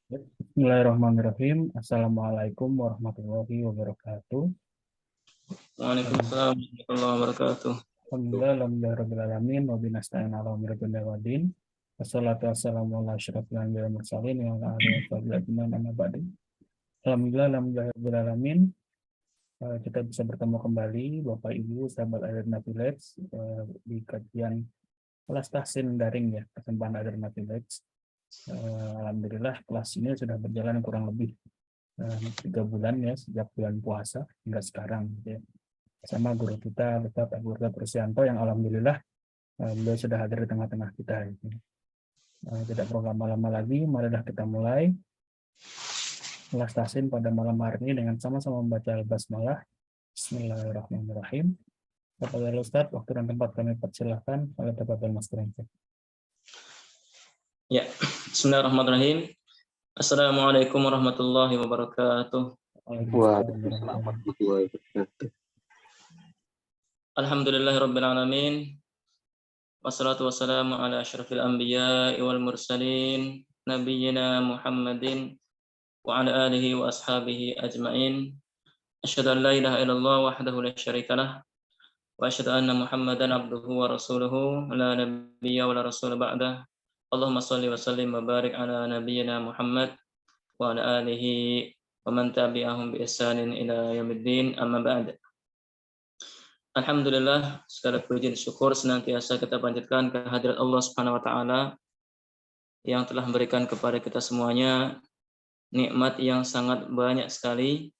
Bismillahirrahmanirrahim. Assalamualaikum warahmatullahi wabarakatuh. Waalaikumsalam warahmatullahi wabarakatuh. Alhamdulillah, alhamdulillah, alamin, wa binasta'in ala umri dunya wa din. Wassalatu wassalamu ala asyrafil anbiya'i wal mursalin wa ala alihi wa sahbihi ajmain amma ba'du. Alhamdulillah, alhamdulillah, alamin. Kita bisa bertemu kembali Bapak Ibu sahabat Adarna Village di kajian kelas tahsin daring ya, kesempatan Adarna Village. Alhamdulillah kelas ini sudah berjalan kurang lebih 3 bulan ya, sejak bulan puasa hingga sekarang gitu ya. Sama guru kita Bapak Guru Rusyanto yang alhamdulillah beliau sudah hadir di tengah-tengah kita gitu. Tidak perlu lama-lama lagi, marilah kita mulai kelas tahsin pada malam hari ini dengan sama-sama membaca Al-Basmalah. Bismillahirrahmanirrahim. Kepada Ustaz, waktu dan tempat kami persilahkan oleh Bapak dan Mas Keren. Ya, Bismillahirrahmanirrahim. Assalamualaikum warahmatullahi wabarakatuh. Waalaikumsalam. Alhamdulillahirabbil alamin. Wassalatu wassalamu ala asyrafil anbiya'i wal mursalin nabiyyina Muhammadin wa ala alihi wa ashabihi ajmain. Asyhadu an la ilaha illallah wahdahu la syarikalah wa asyhadu anna Muhammadan abduhu wa rasuluhu la nabiyya wa la rasul ba'dah. Allahumma shalli wa sallim wa barik ala nabiyyina Muhammad wa ala alihi wa man tabi'ahum bi ihsanin ila yaumiddin, amma ba'd. Alhamdulillah, segala puji dan syukur senantiasa kita panjatkan kehadirat Allah Subhanahu wa taala yang telah memberikan kepada kita semuanya nikmat yang sangat banyak sekali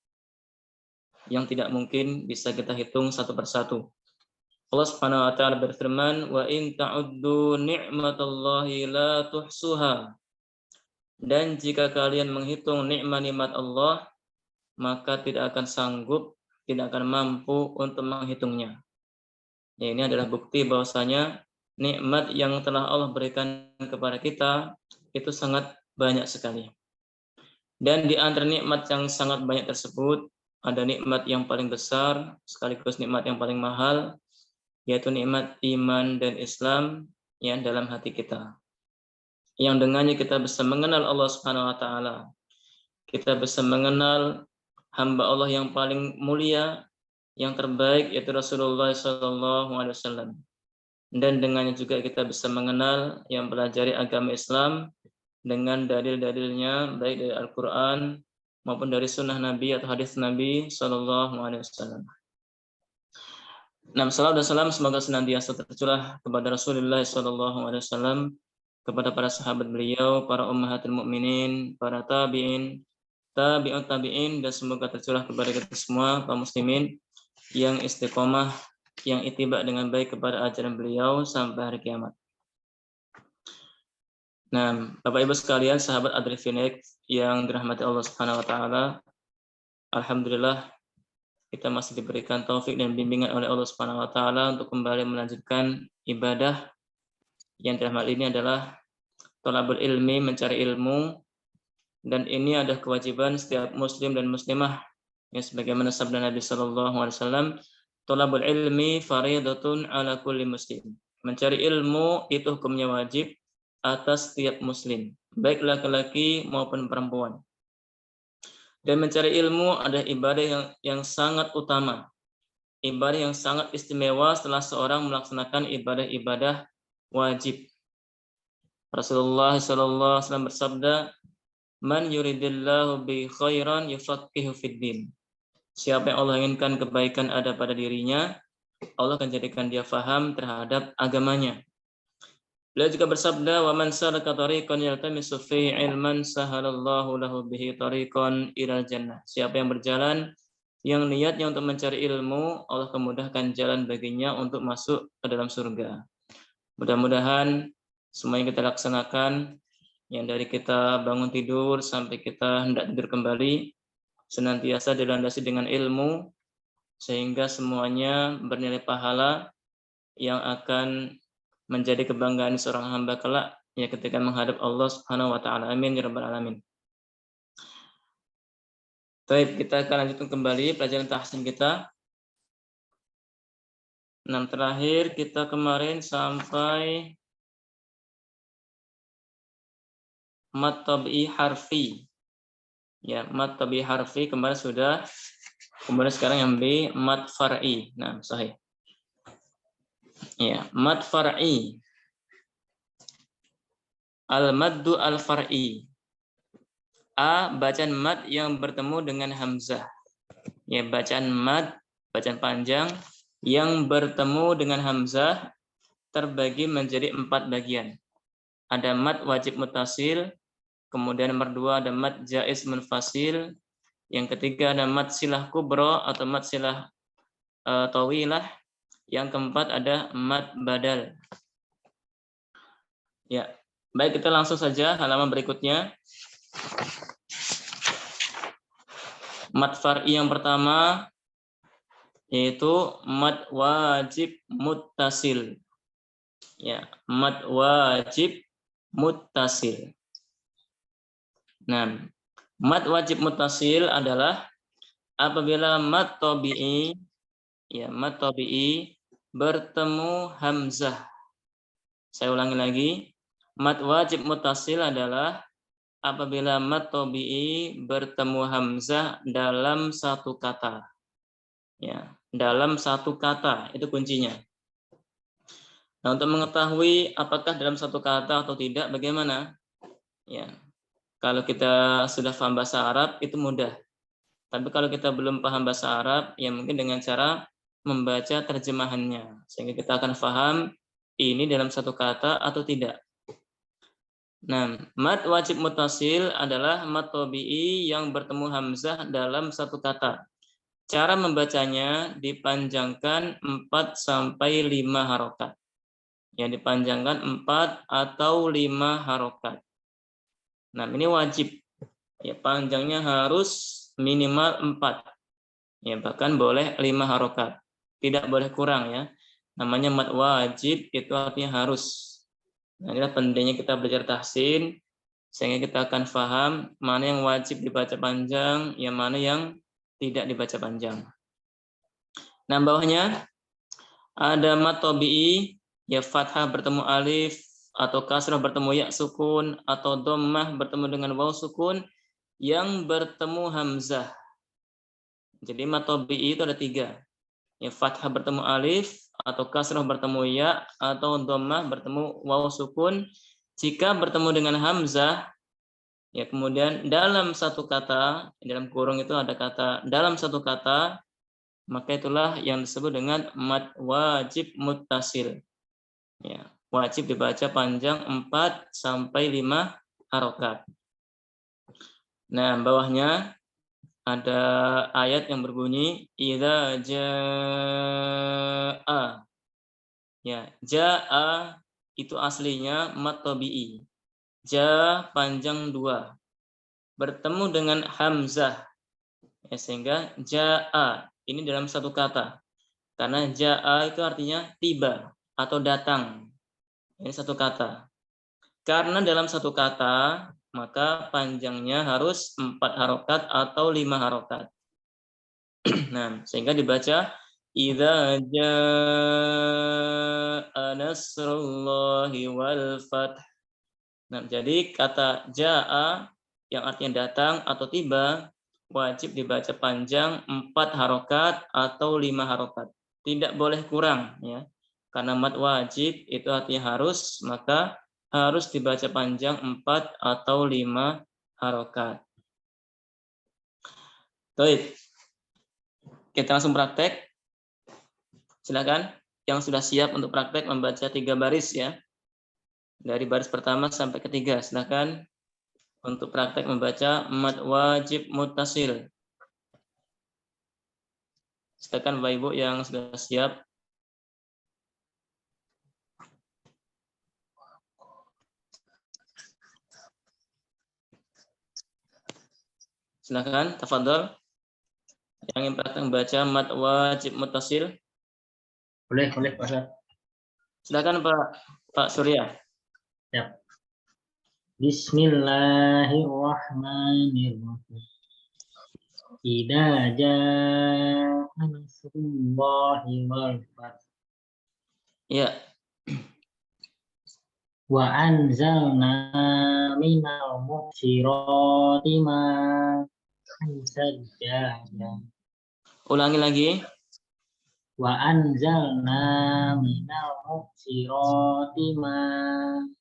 yang tidak mungkin bisa kita hitung satu persatu. Allah Subhanahu wa taala berfirman, "Wa in ta'uddu ni'matallahi la tuhsuha." Dan jika kalian menghitung nikmat-nikmat Allah, maka tidak akan sanggup, tidak akan mampu untuk menghitungnya. Ya, ini adalah bukti bahwasanya nikmat yang telah Allah berikan kepada kita itu sangat banyak sekali. Dan di antara nikmat yang sangat banyak tersebut, ada nikmat yang paling besar sekaligus nikmat yang paling mahal, yaitu nikmat iman dan Islam yang dalam hati kita. Yang dengannya kita bisa mengenal Allah Subhanahu wa taala. Kita bisa mengenal hamba Allah yang paling mulia, yang terbaik, yaitu Rasulullah SAW. Dan dengannya juga kita bisa mengenal yang pelajari agama Islam dengan dalil-dalilnya, baik dari Al-Quran maupun dari sunnah Nabi atau hadis Nabi SAW. Salam dan salam semoga senantiasa tercurah kepada Rasulullah SAW, kepada para sahabat beliau, para ummahatul mukminin, para tabi'in, tabi'ut tabi'in, dan semoga tercurah kepada kita semua kaum muslimin yang istiqomah, yang ittiba dengan baik kepada ajaran beliau sampai hari kiamat. Nah, Bapak Ibu sekalian, sahabat Adrifinek yang dirahmati Allah Subhanahu wa taala, alhamdulillah kita masih diberikan taufik dan bimbingan oleh Allah Subhanahu wa taala untuk kembali melanjutkan ibadah yang dalam hal ini adalah thalabul ilmi, mencari ilmu, dan ini adalah kewajiban setiap muslim dan muslimah yang sebagaimana sabda Nabi sallallahu alaihi wasallam, thalabul ilmi fardhatun ala kulli muslim. Mencari ilmu itu hukumnya wajib atas setiap muslim, baik laki-laki maupun perempuan. Dan mencari ilmu adalah ibadah yang sangat utama, ibadah yang sangat istimewa setelah seorang melaksanakan ibadah-ibadah wajib. Rasulullah SAW bersabda, "Man yuridillahu bi khairan yufaqihu fid din." Siapa yang Allah inginkan kebaikan ada pada dirinya, Allah akan jadikan dia faham terhadap agamanya. Beliau juga bersabda, "Wa man salaka tariqan yaltamisu fihi ilman sahalallahu lahu bihi tariqan ilal jannah." Siapa yang berjalan yang niatnya untuk mencari ilmu, Allah kemudahkan jalan baginya untuk masuk ke dalam surga. Mudah-mudahan semua yang kita laksanakan, yang dari kita bangun tidur sampai kita hendak tidur kembali, senantiasa dilandasi dengan ilmu, sehingga semuanya bernilai pahala yang akan menjadi kebanggaan seorang hamba kelak ya ketika menghadap Allah Subhanahu wa taala. Amin ya rabbal alamin. Baik, kita akan lanjutkan kembali pelajaran tahsin kita. Terakhir kita kemarin sampai mad tabi'i harfi. Ya, mad tabi'i harfi kemarin sudah. Kemudian sekarang yang B, mad far'i. Nah, sahih. Ya, mad far'i. Al-maddu al-far'i. A, bacaan mad yang bertemu dengan hamzah. Ya, bacaan mad, bacaan panjang yang bertemu dengan hamzah terbagi menjadi 4 bagian. Ada mad wajib muttasil, kemudian nomor 2 ada mad jaiz munfasil, yang ketiga ada mad silah kubro atau mad silah tawilah, yang keempat ada mad badal. Ya, baik, kita langsung saja halaman berikutnya. Mad far'i yang pertama yaitu mad wajib muttasil. Ya, mad wajib muttasil. Nah, mad wajib muttasil adalah apabila mad tabi'i, ya, mad tabi'i bertemu hamzah. Saya ulangi lagi, mad wajib muttasil adalah apabila mad tabi'i bertemu hamzah dalam satu kata. Ya, dalam satu kata, itu kuncinya. Nah, untuk mengetahui apakah dalam satu kata atau tidak, bagaimana? Ya, kalau kita sudah paham bahasa Arab itu mudah. Tapi kalau kita belum paham bahasa Arab, ya mungkin dengan cara membaca terjemahannya, sehingga kita akan paham ini dalam satu kata atau tidak. Nah, mad wajib muttasil adalah mad tabi'i yang bertemu hamzah dalam satu kata. Cara membacanya dipanjangkan 4 sampai 5 harokat. Ya, dipanjangkan 4 atau 5 harokat. Nah, ini wajib. Ya, panjangnya harus minimal 4. Ya, bahkan boleh 5 harokat. Tidak boleh kurang, ya. Namanya mad wajib, itu artinya harus. Nah, inilah pentingnya kita belajar tahsin, sehingga kita akan paham mana yang wajib dibaca panjang, yang mana yang tidak dibaca panjang. Nah, bawahnya ada mad tabi'i, ya fathah bertemu alif, atau kasrah bertemu ya sukun, atau dhammah bertemu dengan waw sukun yang bertemu hamzah. Jadi mad tabi'i itu ada 3. Ya, fathah bertemu alif, atau kasrah bertemu ya, atau dhammah bertemu waw sukun. Jika bertemu dengan hamzah, ya kemudian dalam satu kata, dalam kurung itu ada kata dalam satu kata, maka itulah yang disebut dengan mad wajib muttasil. Ya, wajib dibaca panjang 4 sampai 5 harokat. Nah, bawahnya ada ayat yang berbunyi idza jaa. Ya, jaa itu aslinya mad tabi'i. Ja panjang 2 bertemu dengan hamzah, ya, sehingga jaa ini dalam satu kata, karena jaa itu artinya tiba atau datang, ini satu kata. Karena dalam satu kata, maka panjangnya harus 4 harokat atau 5 harokat. Nah, sehingga dibaca idza jaa nasrullahi wal fath. Nah, jadi kata jaa yang artinya datang atau tiba wajib dibaca panjang 4 harokat atau 5 harokat. Tidak boleh kurang, ya. Karena mad wajib itu artinya harus, maka harus dibaca panjang 4 atau 5 harokat. Baik. Kita langsung praktek. Silakan yang sudah siap untuk praktek membaca 3 baris, ya. Dari baris pertama sampai ketiga, silakan untuk praktek membaca mad wajib muttasil. Silakan Bapak Ibu yang sudah siap. Silakan, tafadhol. Yang ingin praktek membaca mad wajib muttasil. Boleh, Pak Ustaz. Silakan Pak Surya. Ya. Bismillahirrahmanirrahim. Idza jaa nasrullahi wal fath. Ya. Wa anzalna minal muhsirati ma'an sajjajan. Ulangi lagi. Wa anzalna minal muhsirati ma'an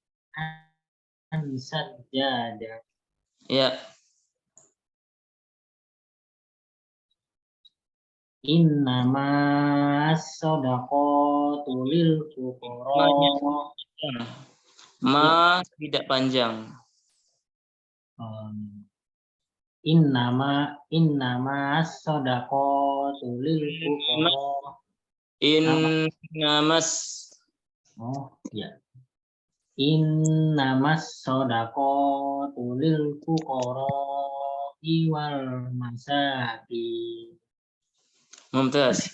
sajjajan. Ya. Innama shadaqatu lil Ma-nya. fuqara. Ma tidak panjang. Innama shadaqatu lil fuqara. Innamas. Oh, ya. Innamas shadaqatu lil fuqara wal masakin. Mumtaz.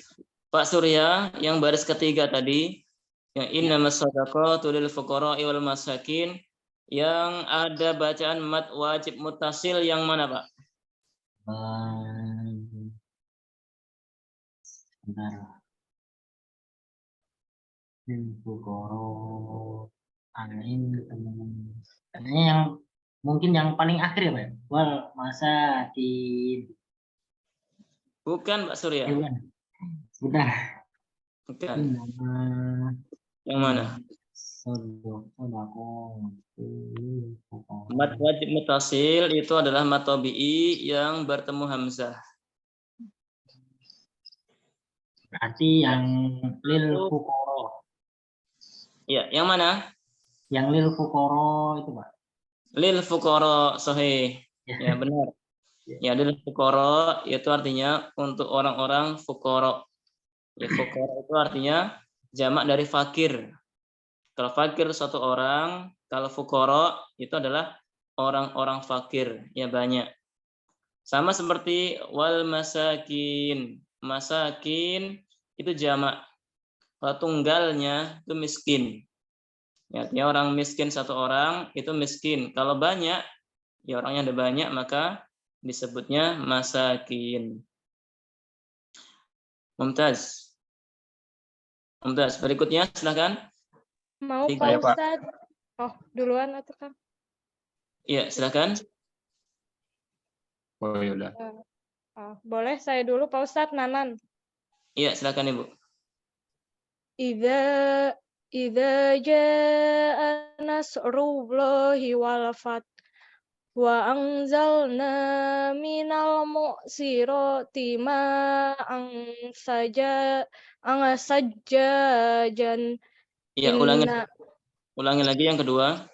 Pak Surya, yang baris ketiga tadi, yang innamas shadaqatu lil fuqara'i wal masakin, yang ada bacaan mad wajib muttasil yang mana, Pak? Sebentar. Lil fuqara. Ini yang mungkin yang paling akhir ya, Pak. Wal masakin. Bukan, Pak Surya. Bukan. Sebentar. Bukan. Innama Yang mana? Mad wajib muttasil itu adalah mad tabi'i yang bertemu hamzah. Berarti yang lil fuqara. Ya, yang mana? Yang lil fuqara itu, Pak. Lil fuqara, sahih. Ya. Ya, benar. Ya, lil fuqara itu artinya untuk orang-orang fuqara. Ya, fuqara itu artinya jamak dari fakir. Kalau fakir satu orang, kalau fuqara itu adalah orang-orang fakir, ya banyak. Sama seperti wal masakin. Masakin itu jamak. Kalau tunggalnya itu miskin. Ya, artinya orang miskin satu orang itu miskin. Kalau banyak, ya orangnya ada banyak, maka disebutnya masakin. Mumtaz. Mumtaz, berikutnya silakan. Mau Tiga. Pak Ustadz? Oh, duluan atau Kang? Iya, silakan. Oh ya udah. Oh, boleh saya dulu Pak Ustadz, Nanan. Iya, silakan Ibu. Idza jaa nasrullahi wal fath wa anzalna minal mu'sirati ma'an sajjajan. Iya, ulangi lagi yang kedua.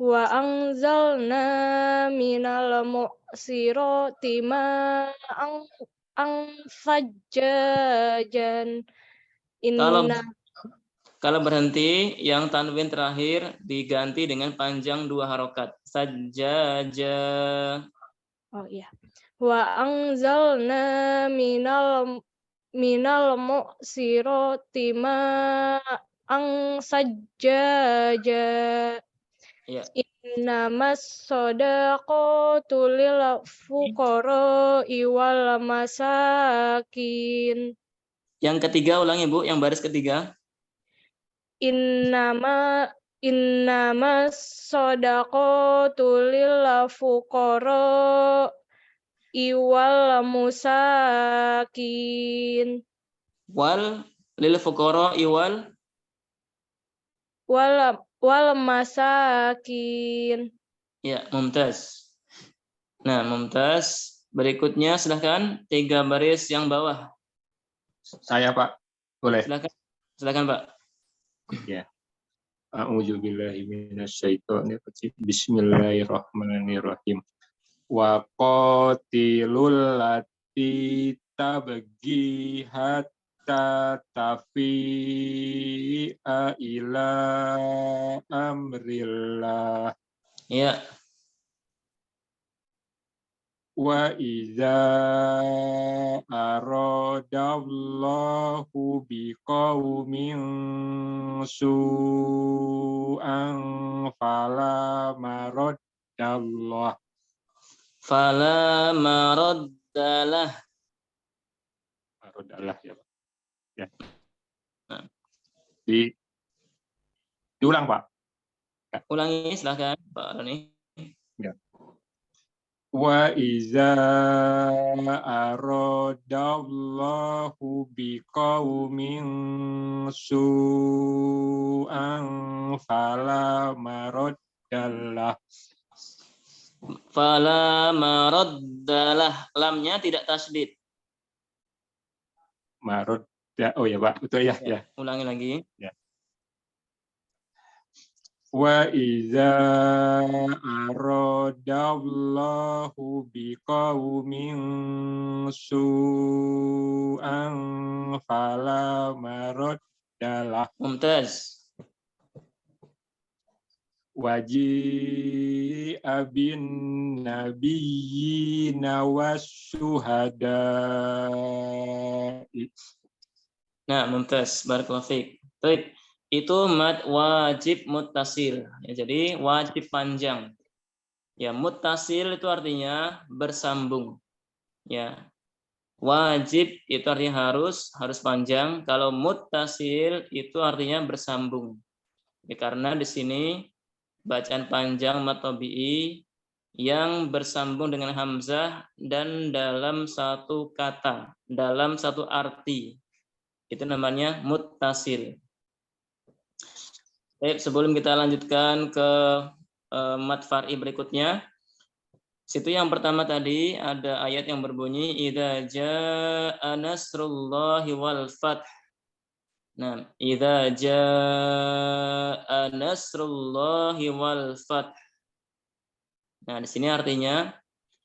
Wa anzalna minal mu'sirati ma'an sajjajan. Kalau berhenti, yang tanwin terakhir diganti dengan panjang 2 harokat. Sajjaja. Oh iya. Wa anzalna minal mu'sirati ma'an sajjaja. Ya. Innamas shadaqatu lil fuqara'i wal masakin. Yang ketiga ulangi Bu, yang baris ketiga. Innamas shadaqatu lil fuqara'i wal masakin. Wal lil fuqara'i wal masakin. Ya, Mumtaz. Nah, Mumtaz. Berikutnya silahkan 3 baris yang bawah. Saya Pak, boleh? Silakan Pak. Ya. A'udzubillahi minasyaitonirrajim. Bismillahirrahmanirrahim. Wa qatilul lati tabghi hatta tafi'a ila amrillah. Ya. Wa idza aradallahu biqaumin su'an fala maraddallah. Fala maraddalah. Maraddalah ya Pak. Ya. Nah. Diulang Pak. Ulangi silakan Pak Roni. Wa iza aradallahu biqaumin su'an fala maraddalah. Fala maraddalah. Lamnya tidak tasdid. Oh ya Pak, betul ya. Ya. Ulangi lagi. Wa iza aradallahu biqaumin su'an fala maraddalah. Mumtaz. Waji'a bin nabiyyina wasyuhada'i. Nah, mumtaz. Barakallahu fiik. Baik. Itu mad wajib muttasil. Ya, jadi wajib panjang. Ya, muttasil itu artinya bersambung. Ya. Wajib itu artinya harus panjang. Kalau muttasil itu artinya bersambung. Ya, karena di sini bacaan panjang mad tabi'i yang bersambung dengan hamzah dan dalam satu kata, dalam satu arti. Itu namanya muttasil. Baik, sebelum kita lanjutkan ke mad far'i berikutnya, situ yang pertama tadi ada ayat yang berbunyi idza jaa nasrullahi wal fath. Nah, idza jaa nasrullahi wal fath. Nah, di sini artinya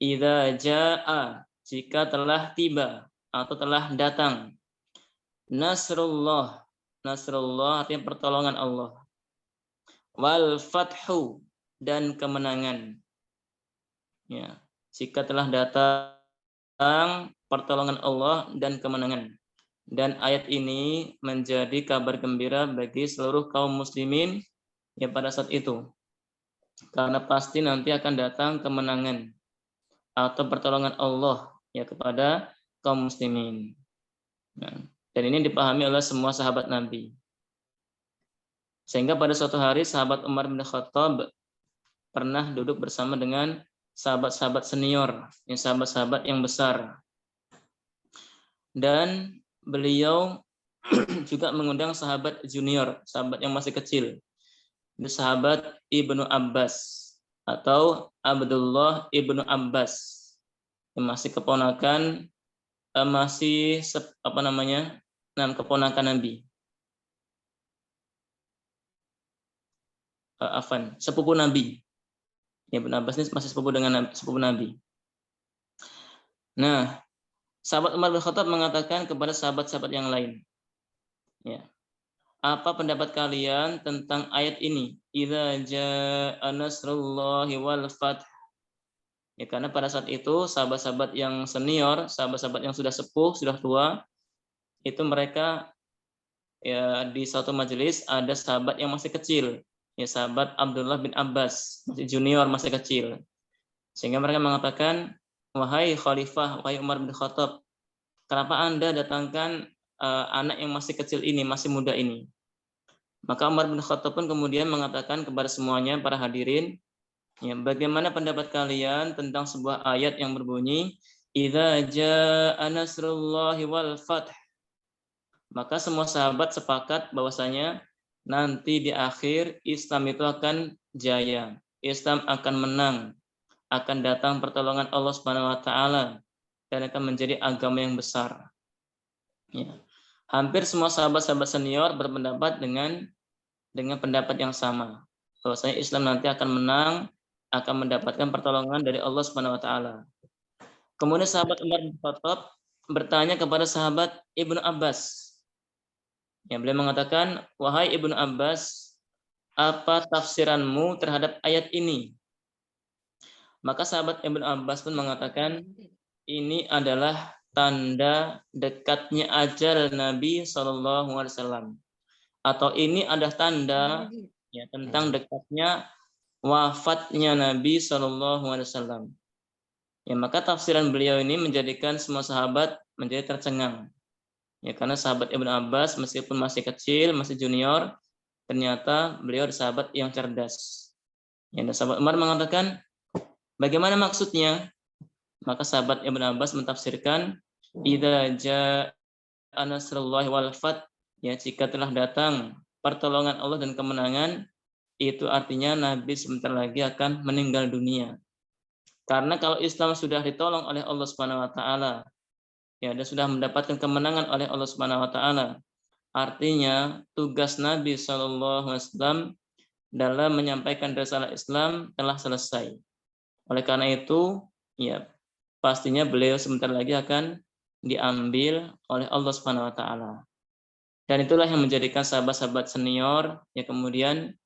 idza jaa, jika telah tiba atau telah datang. Nasrullah, nasrullah artinya pertolongan Allah. Wal fathu, dan kemenangan. Ya, jika telah datang pertolongan Allah dan kemenangan. Dan ayat ini menjadi kabar gembira bagi seluruh kaum muslimin ya pada saat itu. Karena pasti nanti akan datang kemenangan atau pertolongan Allah ya kepada kaum muslimin. Nah, dan ini dipahami oleh semua sahabat Nabi. Sehingga pada suatu hari sahabat Umar bin Khattab pernah duduk bersama dengan sahabat-sahabat senior, sahabat-sahabat yang besar. Dan beliau juga mengundang sahabat junior, sahabat yang masih kecil. Itu sahabat Ibnu Abbas atau Abdullah Ibnu Abbas yang masih keponakan keponakan Nabi. Sepupu Nabi. Ya, Ibnu Abbas ini masih sepupu dengan sepupu Nabi. Nah, sahabat Umar bin Khattab mengatakan kepada sahabat-sahabat yang lain, ya, apa pendapat kalian tentang ayat ini? Idza jaa nasrullahi wal fath. Ya, karena pada saat itu sahabat-sahabat yang senior, sahabat-sahabat yang sudah sepuh, sudah tua, itu mereka ya di suatu majelis ada sahabat yang masih kecil. Ya, sahabat Abdullah bin Abbas, masih junior, masih kecil. Sehingga mereka mengatakan, wahai Khalifah, wahai Umar bin Khattab, kenapa Anda datangkan anak yang masih kecil ini, masih muda ini? Maka Umar bin Khattab pun kemudian mengatakan kepada semuanya, para hadirin, ya, bagaimana pendapat kalian tentang sebuah ayat yang berbunyi, idza jaa nasrullahi wal fath. Maka semua sahabat sepakat bahwasanya nanti di akhir Islam itu akan jaya, Islam akan menang, akan datang pertolongan Allah Subhanahu wa taala dan akan menjadi agama yang besar. Ya. Hampir semua sahabat-sahabat senior berpendapat dengan pendapat yang sama, bahwasanya Islam nanti akan menang, akan mendapatkan pertolongan dari Allah Subhanahu wa taala. Kemudian sahabat Umar bin Khattab bertanya kepada sahabat Ibnu Abbas. Ya, beliau mengatakan, wahai Ibnu Abbas, apa tafsiranmu terhadap ayat ini? Maka sahabat Ibnu Abbas pun mengatakan, ini adalah tanda dekatnya ajal Nabi SAW. Atau ini adalah tanda ya, tentang dekatnya wafatnya Nabi SAW. Ya, maka tafsiran beliau ini menjadikan semua sahabat menjadi tercengang. Ya, karena sahabat Ibnu Abbas meskipun masih kecil, masih junior, ternyata beliau adalah sahabat yang cerdas. Ya, dan sahabat Umar mengatakan, bagaimana maksudnya? Maka sahabat Ibnu Abbas mentafsirkan idza jaa nasrullahi wal fath, ya jika telah datang pertolongan Allah dan kemenangan, itu artinya Nabi sebentar lagi akan meninggal dunia. Karena kalau Islam sudah ditolong oleh Allah Subhanahu wa taala, ya dan sudah mendapatkan kemenangan oleh Allah Subhanahu wa taala, artinya tugas Nabi sallallahu alaihi wasallam dalam menyampaikan risalah Islam telah selesai. Oleh karena itu, ya pastinya beliau sebentar lagi akan diambil oleh Allah Subhanahu wa taala. Dan itulah yang menjadikan sahabat-sahabat senior ya kemudian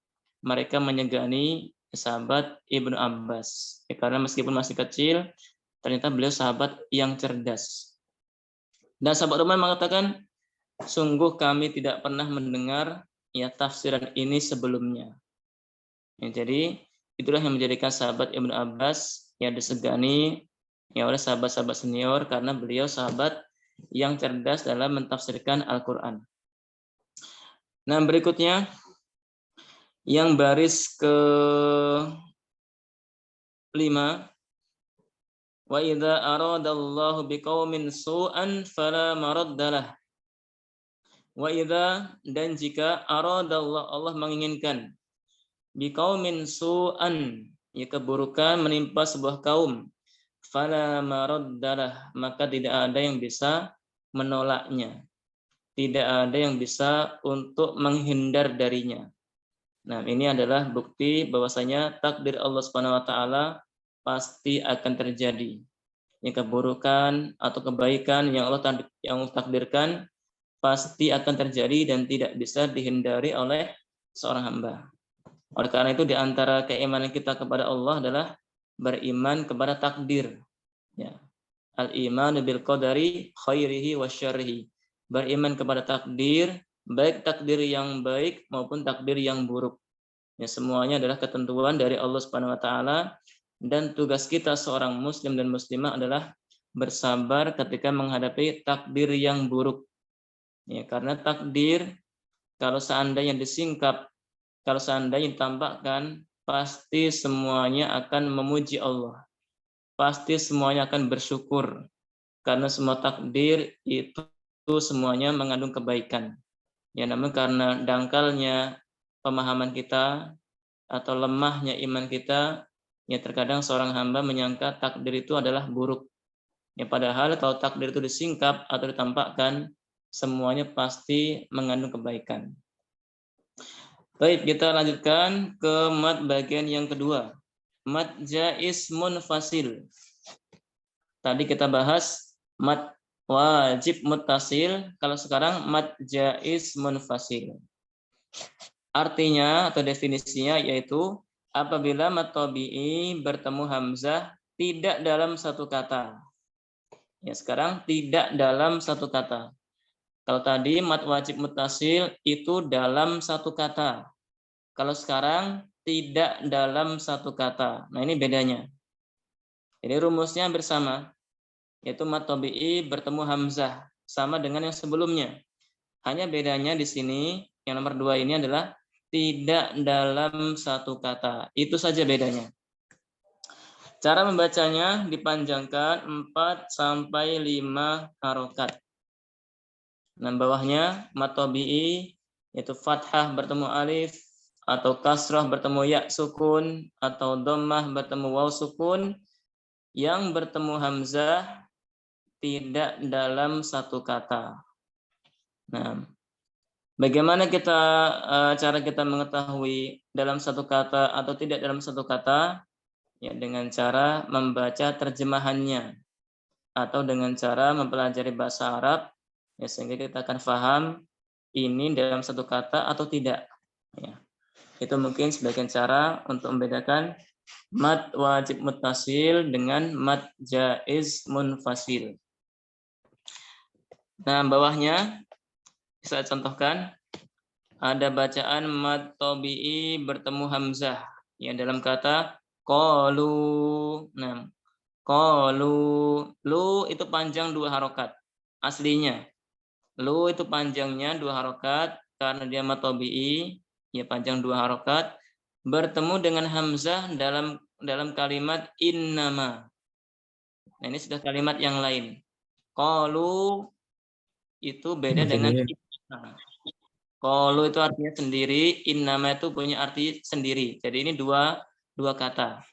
mereka menyegani sahabat Ibnu Abbas. Ya, karena meskipun masih kecil, ternyata beliau sahabat yang cerdas. Dan sahabat Umar mengatakan, sungguh kami tidak pernah mendengar ya tafsiran ini sebelumnya. Ya, jadi itulah yang menjadikan sahabat Ibnu Abbas yang disegani ya oleh sahabat-sahabat senior karena beliau sahabat yang cerdas dalam mentafsirkan Al-Quran. Nah berikutnya yang baris ke 5, wa idza aradallahu biqaumin su'an fala maraddalah. Wa idza, dan jika aradallahu, Allah menginginkan, biqaumin su'an, ya keburukan menimpa sebuah kaum, fala maraddalah, maka tidak ada yang bisa menolaknya. Tidak ada yang bisa untuk menghindar darinya. Nah, ini adalah bukti bahwasanya takdir Allah Subhanahu wa taala pasti akan terjadi. Yang keburukan atau kebaikan yang Allah takdirkan pasti akan terjadi dan tidak bisa dihindari oleh seorang hamba. Oleh karena itu di antara keimanan kita kepada Allah adalah beriman kepada takdir. Ya. Al-iman bil qadari khairihi wa syarrihi. Beriman kepada takdir, baik takdir yang baik maupun takdir yang buruk. Ya, semuanya adalah ketentuan dari Allah Subhanahu wa taala dan tugas kita seorang muslim dan muslimah adalah bersabar ketika menghadapi takdir yang buruk. Ya, karena takdir kalau seandainya disingkap, kalau seandainya ditampakkan, pasti semuanya akan memuji Allah. Pasti semuanya akan bersyukur karena semua takdir itu semuanya mengandung kebaikan. Ya, namun karena dangkalnya pemahaman kita atau lemahnya iman kita, ya terkadang seorang hamba menyangka takdir itu adalah buruk. Ya, padahal kalau takdir itu disingkap atau ditampakkan, semuanya pasti mengandung kebaikan. Baik, kita lanjutkan ke mat bagian yang kedua. Mat jaiz munfasil. Tadi kita bahas mat wajib muttasil, kalau sekarang mat jaiz munfasil. Artinya atau definisinya yaitu apabila mat tabi'i bertemu hamzah tidak dalam satu kata. Ya, sekarang tidak dalam satu kata. Kalau tadi mat wajib muttasil itu dalam satu kata. Kalau sekarang tidak dalam satu kata. Nah, ini bedanya. Jadi rumusnya bersama, yaitu mat tabi'i bertemu hamzah sama dengan yang sebelumnya. Hanya bedanya di sini yang nomor 2 ini adalah tidak dalam satu kata. Itu saja bedanya. Cara membacanya dipanjangkan 4 sampai 5 harokat. Nah, bawahnya mat tabi'i yaitu fathah bertemu alif atau kasrah bertemu ya sukun atau dhammah bertemu waw sukun yang bertemu hamzah tidak dalam satu kata. Nah, bagaimana cara kita mengetahui dalam satu kata atau tidak dalam satu kata? Ya, dengan cara membaca terjemahannya atau dengan cara mempelajari bahasa Arab, ya, sehingga kita akan paham ini dalam satu kata atau tidak. Ya. Itu mungkin sebagian cara untuk membedakan mat wajib muttasil dengan mat jaiz munfasil. Nah, bawahnya bisa contohkan ada bacaan mat tabi'i bertemu hamzah ya dalam kata qalu. Nah, qalu, lu itu panjang 2 harokat aslinya. Lu itu panjangnya 2 harokat karena dia mat tabi'i ya panjang 2 harokat bertemu dengan hamzah dalam kalimat innama. Nah, ini sudah kalimat yang lain. Qalu itu beda dengan Jadi, inna. Qalu itu artinya sendiri, innama itu punya arti sendiri. Jadi ini dua kata.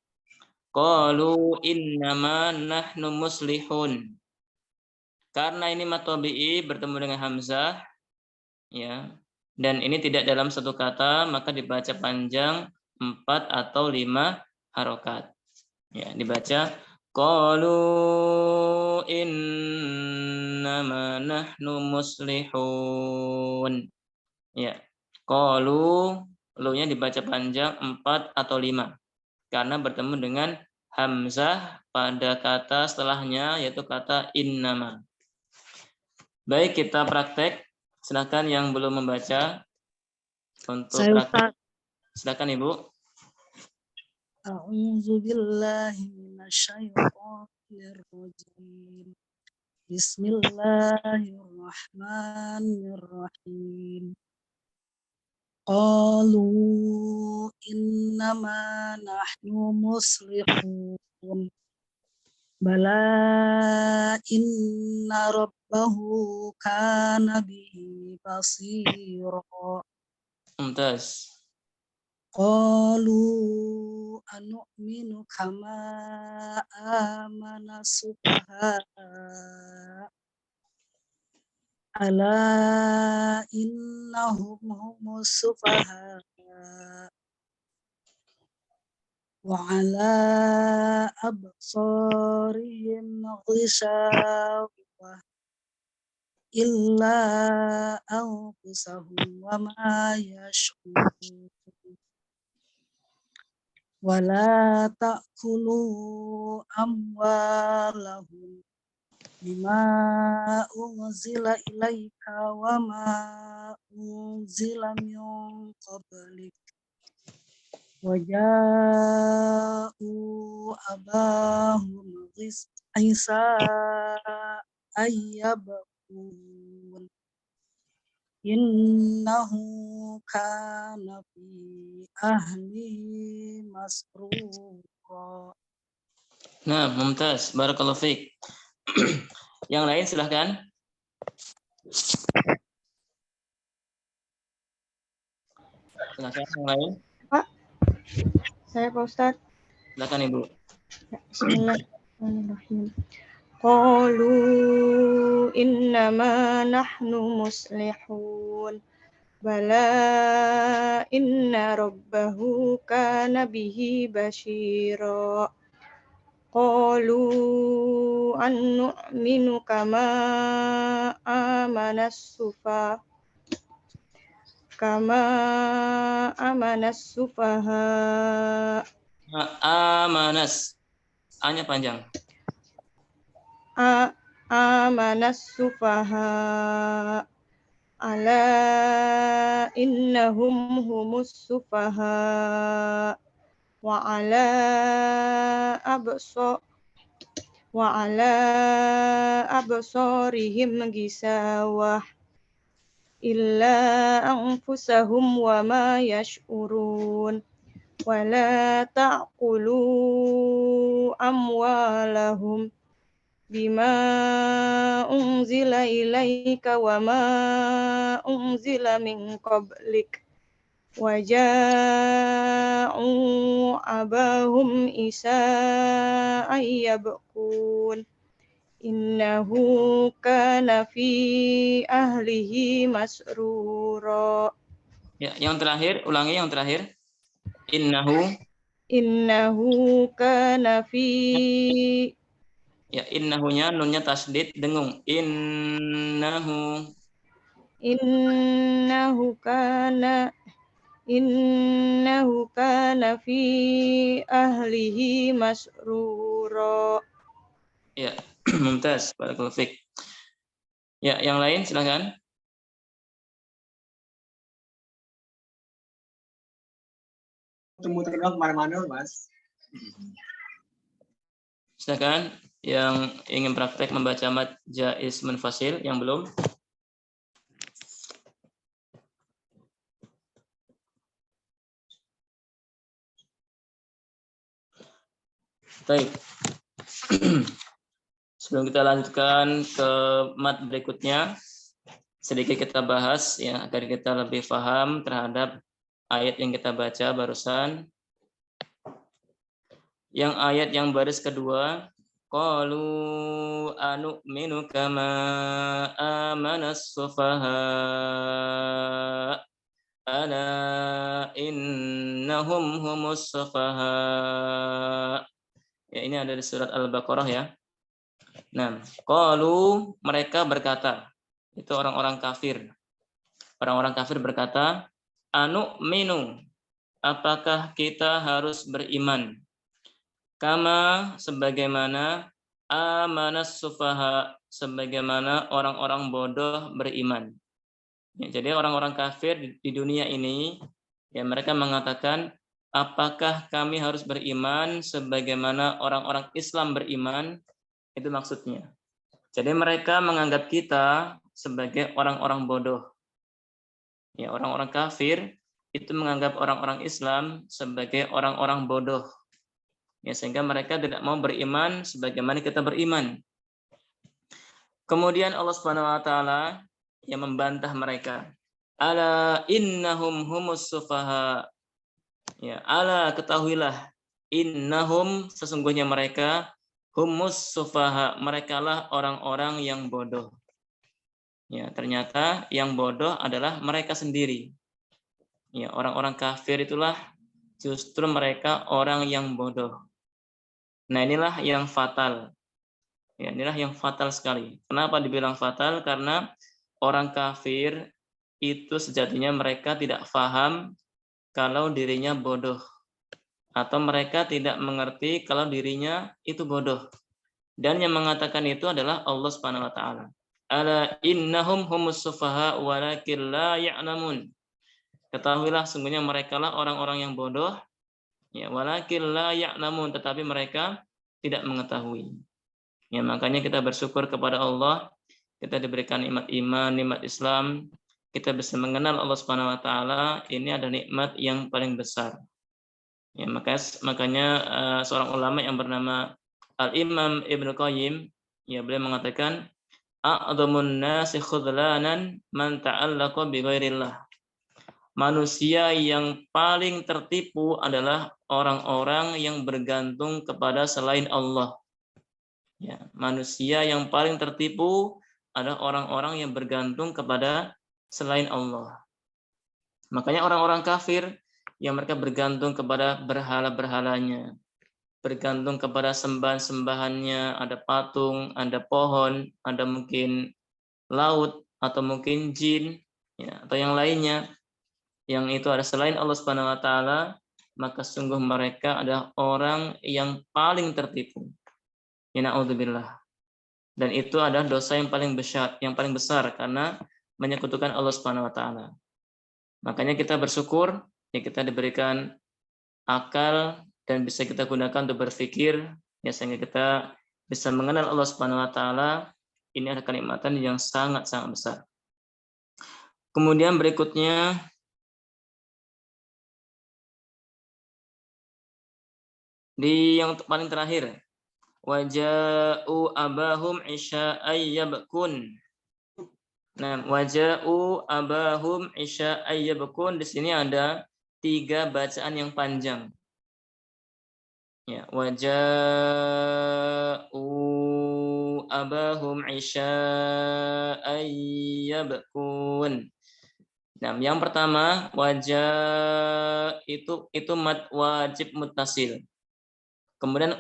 Qalu innama nahnu muslihun. Karena ini mad tabi'i bertemu dengan hamzah, ya. Dan ini tidak dalam satu kata, maka dibaca panjang 4 atau 5 harokat. Ya, dibaca qalu innama nahnu muslihun. Ya. Qalu lu-nya dibaca panjang 4 atau 5 karena bertemu dengan hamzah pada kata setelahnya yaitu kata innama. Baik, kita praktek. Silakan yang belum membaca untuk Saya praktek. Silakan Ibu. A'udzu billahi minasyaitonir rajim. Bismillahirrahmanirrahim. Qalu innama nahnu muslihun. Bala inna rabbahu kana bihi basira. Mumtaz. Qalu anu'minu kama amana sufaha ala innahum humus sufaha wa ala absarihim ghishawah illa anfusahum wa ma yash'urun. Wala ta'kulu amwalahum bima unzila ilaika wa ma unzila min qablik waja'u abahum isa ayyabun innahu kana fi ahli masrura. Nah, mumtaz. Barakallahu fiik. Yang lain silahkan. Silahkan yang lain. Pak, saya Pak Ustadz. Silahkan Ibu. Bismillahirrahmanirrahim. Qalu innama nahnu muslihun. Bala inna rabbahu kana bihi basyira. Qalu annu'minu kama amanas sufaha. Amanas. A-nya panjang. Amanas sufaha. Ala innahum humus sufaha. Wa ala absarihim gisawah illa anfusahum wa ma yash'urun wala ta'kulu amwalahum bima unzila ilaika wa ma unzila min qablik waja'u abahum isa ayyabkun innahu kana fi ahlihi masrura. Ya, yang terakhir, ulangi yang terakhir. Innahu Kana fi. Ya, innahunya nunnya tasdid dengung. Innahu kana fi ahlihi masrura. Ya, mumtaz. Barakallahu fiik. Ya, yang lain silakan. Muter-muter kemana-mana, Mas. Silakan yang ingin praktek membaca mad jaiz munfasil yang belum. Baik. Sebelum kita lanjutkan ke mat berikutnya, sedikit kita bahas ya agar kita lebih paham terhadap ayat yang kita baca barusan. Yang ayat yang baris kedua, qalu anu'minu kama amanas sufaha ala innahum humus sufaha. Ya, ini ada di surat Al-Baqarah ya. Nah, qalu, mereka berkata, itu orang-orang kafir. Orang-orang kafir berkata, anu'minu, apakah kita harus beriman? Kama, sebagaimana amanas sufaha, sebagaimana orang-orang bodoh beriman. Ya, jadi orang-orang kafir di dunia ini, ya mereka mengatakan, apakah kami harus beriman sebagaimana orang-orang Islam beriman? Itu maksudnya. Jadi mereka menganggap kita sebagai orang-orang bodoh. Ya, orang-orang kafir itu menganggap orang-orang Islam sebagai orang-orang bodoh. Ya, sehingga mereka tidak mau beriman sebagaimana kita beriman. Kemudian Allah Subhanahu wa taala yang membantah mereka. Ala innahum humus sufaha. Ya, ala ketahuilah innahum sesungguhnya mereka humus sufaha, merekalah orang-orang yang bodoh. Ya, ternyata yang bodoh adalah mereka sendiri. Ya, orang-orang kafir itulah justru mereka orang yang bodoh. Nah, inilah yang fatal. Ya, inilah yang fatal sekali. Kenapa dibilang fatal? Karena orang kafir itu sejatinya mereka tidak paham kalau dirinya bodoh. Atau mereka tidak mengerti kalau dirinya itu bodoh. Dan yang mengatakan itu adalah Allah Subhanahu wa taala. Ala innahum humus sufaha walakin la ya'lamun. Ketahuilah sungguhnya merekalah orang-orang yang bodoh. Ya, walakin la ya'lamun, tetapi mereka tidak mengetahui. Ya, makanya kita bersyukur kepada Allah, kita diberikan nikmat iman, nikmat Islam, kita bisa mengenal Allah Subhanahu wa taala, ini ada nikmat yang paling besar. Ya, makanya seorang ulama yang bernama Al-Imam Ibnu Qayyim, ya beliau mengatakan a'dhamun nasi khudlanan man ta'allaqa bi ghairillah. Manusia yang paling tertipu adalah orang-orang yang bergantung kepada selain Allah. Ya, manusia yang paling tertipu adalah orang-orang yang bergantung kepada selain Allah. Makanya orang-orang kafir yang mereka bergantung kepada berhala-berhalanya, bergantung kepada sembahan-sembahannya, ada patung, ada pohon, ada mungkin laut, atau mungkin jin, ya, atau yang lainnya, yang itu ada selain Allah Subhanahu wa taala, maka sungguh mereka adalah orang yang paling tertipu. Ya, na'udzubillah. Dan itu adalah dosa yang paling besar karena menyekutukan Allah Subhanahu wa taala. Makanya kita bersyukur ya kita diberikan akal dan bisa kita gunakan untuk berpikir ya sehingga kita bisa mengenal Allah Subhanahu wa taala. Ini adalah kenikmatan yang sangat-sangat besar. Kemudian berikutnya di yang paling terakhir, waja'u abahum isya'ay yabkun. Nah, waja'u abahum isya'ay yabkun, di sini ada 3 bacaan yang panjang. Ya, waja'u abahum isya'ay yabkun. Nah, yang pertama wajah itu mad wajib muttasil. Kemudian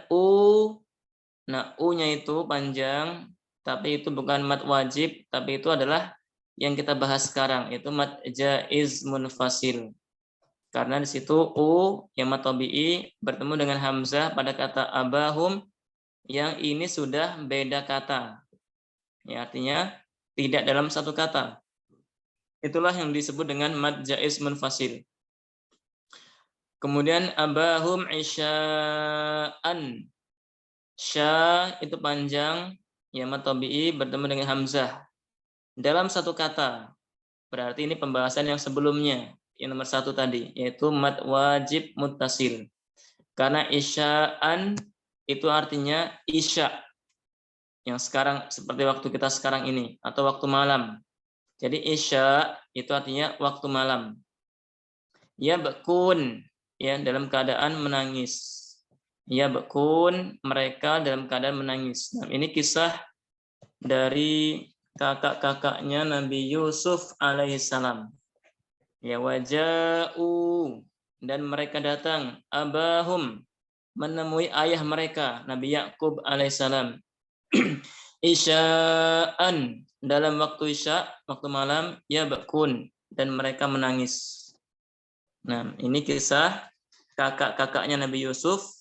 nah u-nya itu panjang, tapi itu bukan mad wajib, tapi itu adalah yang kita bahas sekarang, itu mad jaiz munfasil. Karena di situ u yang mad tabi'i bertemu dengan hamzah pada kata abahum yang ini sudah beda kata. Ya, artinya tidak dalam satu kata. Itulah yang disebut dengan mad jaiz munfasil. Kemudian abahum isya'an. Sya itu panjang, ya mad tabi'i bertemu dengan hamzah. Dalam satu kata. Berarti ini pembahasan yang sebelumnya, yang nomor 1 tadi, yaitu mad wajib muttasil. Karena isya'an itu artinya isya. yang sekarang seperti waktu kita sekarang ini atau waktu malam. Jadi isya itu artinya waktu malam. Ya bekun, ya dalam keadaan menangis. Ya bekun, mereka dalam keadaan menangis. Nah, ini kisah dari kakak-kakaknya Nabi Yusuf alaihissalam. Ya waja'u, dan mereka datang abahum, menemui ayah mereka Nabi Yakub alaihissalam. Isya'an, dalam waktu isya, waktu malam, ya bekun, dan mereka menangis. Nah, ini kisah kakak-kakaknya Nabi Yusuf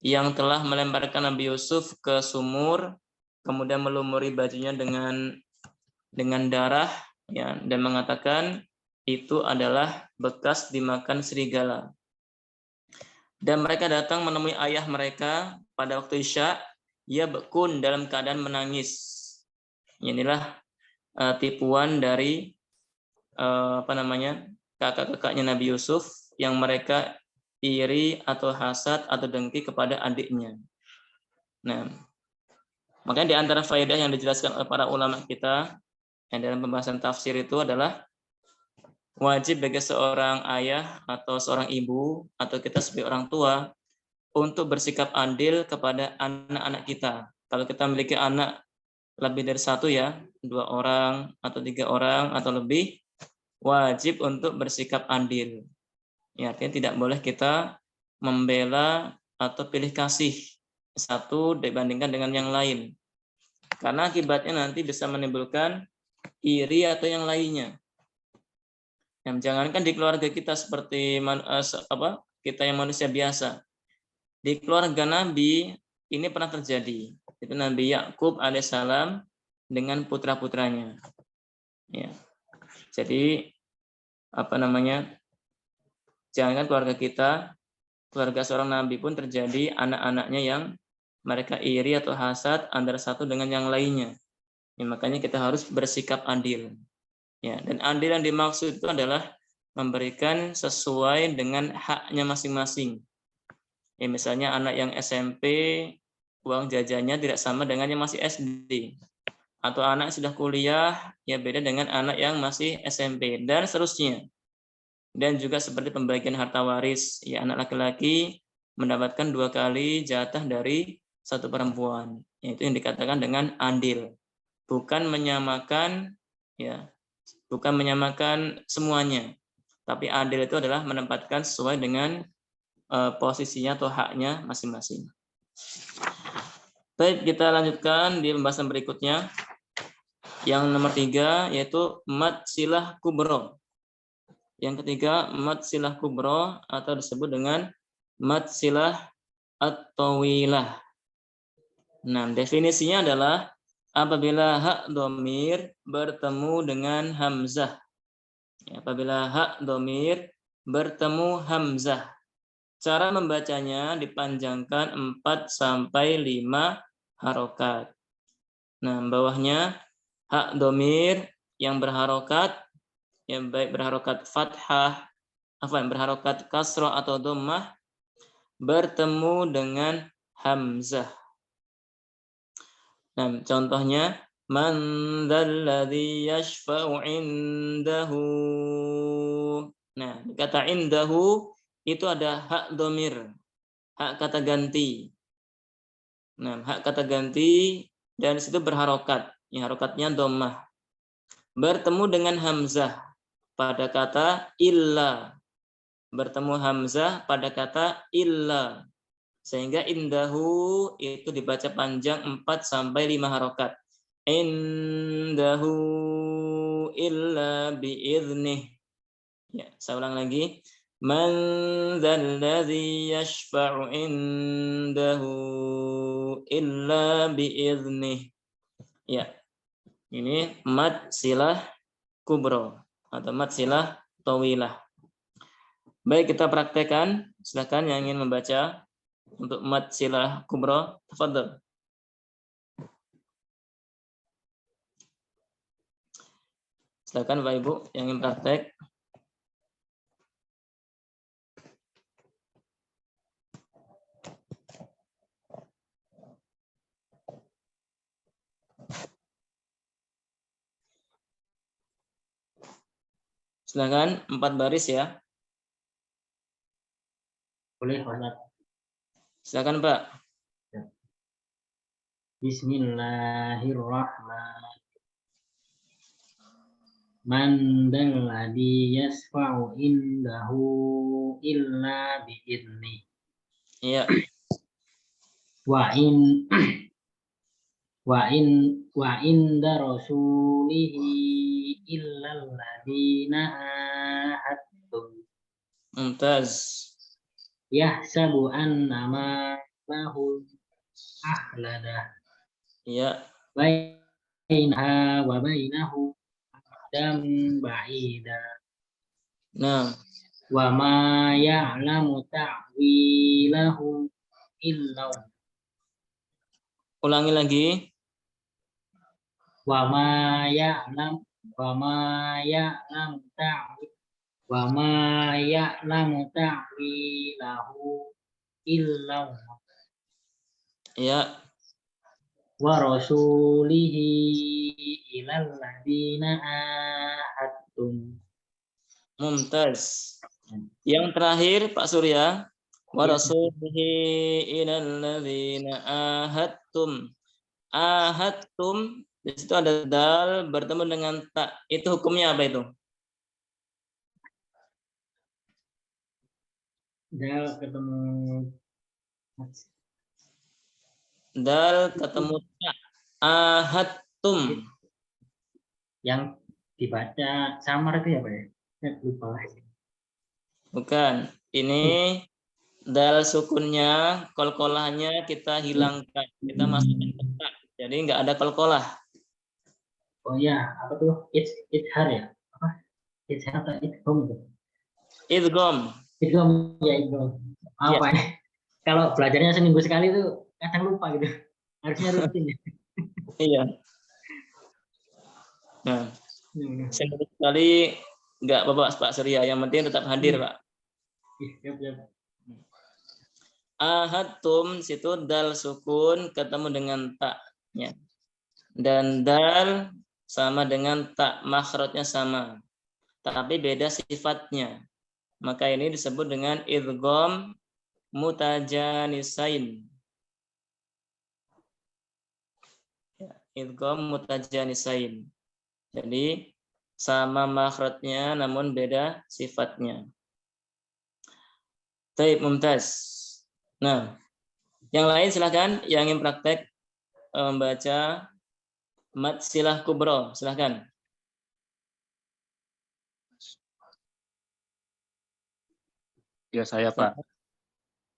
yang telah melemparkan Nabi Yusuf ke sumur, kemudian melumuri bajunya dengan darah, ya, dan mengatakan itu adalah bekas dimakan serigala. Dan mereka datang menemui ayah mereka pada waktu isya, ia bekun dalam keadaan menangis. Inilah tipuan dari kakak-kakaknya Nabi Yusuf yang mereka iri atau hasad atau dengki kepada adiknya. Nah, makanya di antara faedah yang dijelaskan oleh para ulama kita yang dalam pembahasan tafsir itu adalah wajib bagi seorang ayah atau seorang ibu atau kita sebagai orang tua untuk bersikap adil kepada anak-anak kita. Kalau kita memiliki anak lebih dari satu, ya, 2 orang atau 3 orang atau lebih, wajib untuk bersikap adil. Ya, artinya tidak boleh kita membela atau pilih kasih satu dibandingkan dengan yang lain. Karena akibatnya nanti bisa menimbulkan iri atau yang lainnya. Yang jangankan di keluarga kita seperti kita yang manusia biasa. Di keluarga Nabi ini pernah terjadi. Itu Nabi Yakub alaihissalam dengan putra-putranya. Ya. Jadi jangankan keluarga kita, keluarga seorang nabi pun terjadi anak-anaknya yang mereka iri atau hasad antara satu dengan yang lainnya. Ya, makanya kita harus bersikap adil. Ya, dan adil yang dimaksud itu adalah memberikan sesuai dengan haknya masing-masing. Ya, misalnya anak yang SMP, uang jajannya tidak sama dengan yang masih SD. Atau anak yang sudah kuliah, ya beda dengan anak yang masih SMP, dan seterusnya. Dan juga seperti pembagian harta waris, ya anak laki-laki mendapatkan 2 kali jatah dari satu perempuan. Itu yang dikatakan dengan adil. Bukan menyamakan, ya, bukan menyamakan semuanya. Tapi adil itu adalah menempatkan sesuai dengan posisinya atau haknya masing-masing. Baik, kita lanjutkan di pembahasan berikutnya. Yang nomor 3 yaitu mad silah kubro. Yang ketiga, mad silah kubro atau disebut dengan mad silah at-tawilah. Nah, definisinya adalah apabila hak domir bertemu dengan hamzah. Ya, apabila hak domir bertemu hamzah. Cara membacanya dipanjangkan 4 sampai 5 harokat. Nah, bawahnya hak domir yang berharokat, yang baik berharokat fathah, berharokat kasroh atau dhammah, bertemu dengan hamzah. Nah, contohnya man dzalladzi yashfa'u indahu. Nah, kata indahu itu ada hak domir, hak kata ganti. Nah, hak kata ganti dan situ berharokat, ya, harokatnya dhammah. Bertemu dengan hamzah pada kata illa. Bertemu hamzah pada kata illa. Sehingga indahu itu dibaca panjang 4 sampai 5 harokat. Indahu illa biiznih. Ya, saya ulang lagi. Man dzalladzi yashfa'u indahu illa biiznih. Ya. Ini mad silah kubro atau mad silah tawilah. Baik, kita praktekkan. Silakan yang ingin membaca untuk mad silah kubro, tafadhol. Silakan Bapak Ibu yang ingin praktek. Silakan 4 baris ya. Boleh, Ustaz. Silakan Pak. Bismillahirrahmanirrahim. Man dal ladzi yasfa'u indahu illa bi'idnih. Iya. Wa in inda rasulihi illa alladzina ahadtum Mumtaz. yahsabu annama lahu ahlada Iya. bainaha wa bainahu dam ba'ida Nah, wa ma ya'lamu ta'wilahu illa ulangi lagi. wa ma ya'lamu ta'wilahu illa Iya. wa rasulihi ilal ladina ahadtum. Mumtaz. Yang terakhir Pak Surya. Wa Ya. rasulihi ilal ladzina ahadtum. Ahadtum, di situ ada dal bertemu dengan ta. Itu hukumnya apa itu? Dal ketemu Dal ketemu ta. Ahadtum. yang dibaca samar itu ya Pak ya? Lupa. Bukan. Ini dal sukunnya, kolkolahnya kita hilangkan. Kita masukkan ke ta. Jadi nggak ada kolkolah. Oh ya, apa tuh? Idhar ya? Apa? Idhar atau idgham itu? Idgham. Idgham ya, idgham. Apa ya? Kalau belajarnya seminggu sekali tuh kadang lupa gitu. Harusnya rutin ya. Iya. Nah, seminggu sekali nggak apa-apa Pak Surya. Yang penting tetap hadir Pak. Iya. Ahadtum situ dal sukun ketemu dengan ta-nya. Dan dal sama dengan ta, makhrajnya sama. Tapi beda sifatnya. Maka ini disebut dengan idgham mutajanisain. Ya, idgham mutajanisain. Jadi sama makhrajnya namun beda sifatnya. Baik, Mumtaz. Nah, yang lain silakan yang ingin praktek membaca mat silah kubro, silakan. Ya saya Pak.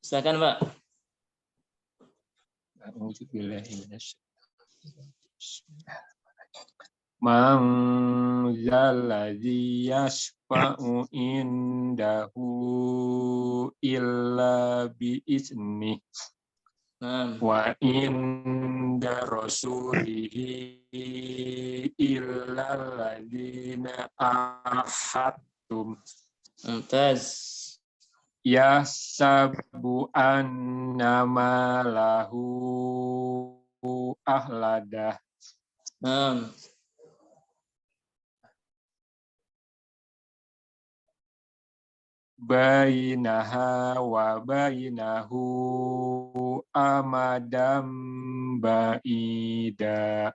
Silakan Pak. Man zalladzi yashfa'u indahu illa bi'izni wa inda rasulihi illa alladzina ahadtum. Mumtaz. Yahsabu annama lahu ahladah. Bainaha wa bainahu amadam ba'ida.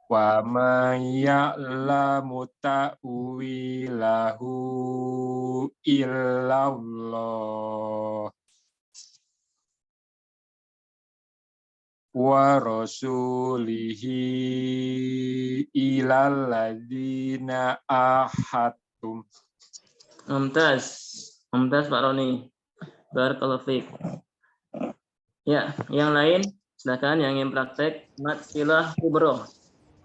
Wa ma ya'lamu ta'wilahu illallah. Wa rasulihi ilal ladzina ahadtum. Mumtaz. Mumtaz Pak Roni. Barakallahu fiik. Ya, yang lain silakan yang ingin praktek mat silah kubro.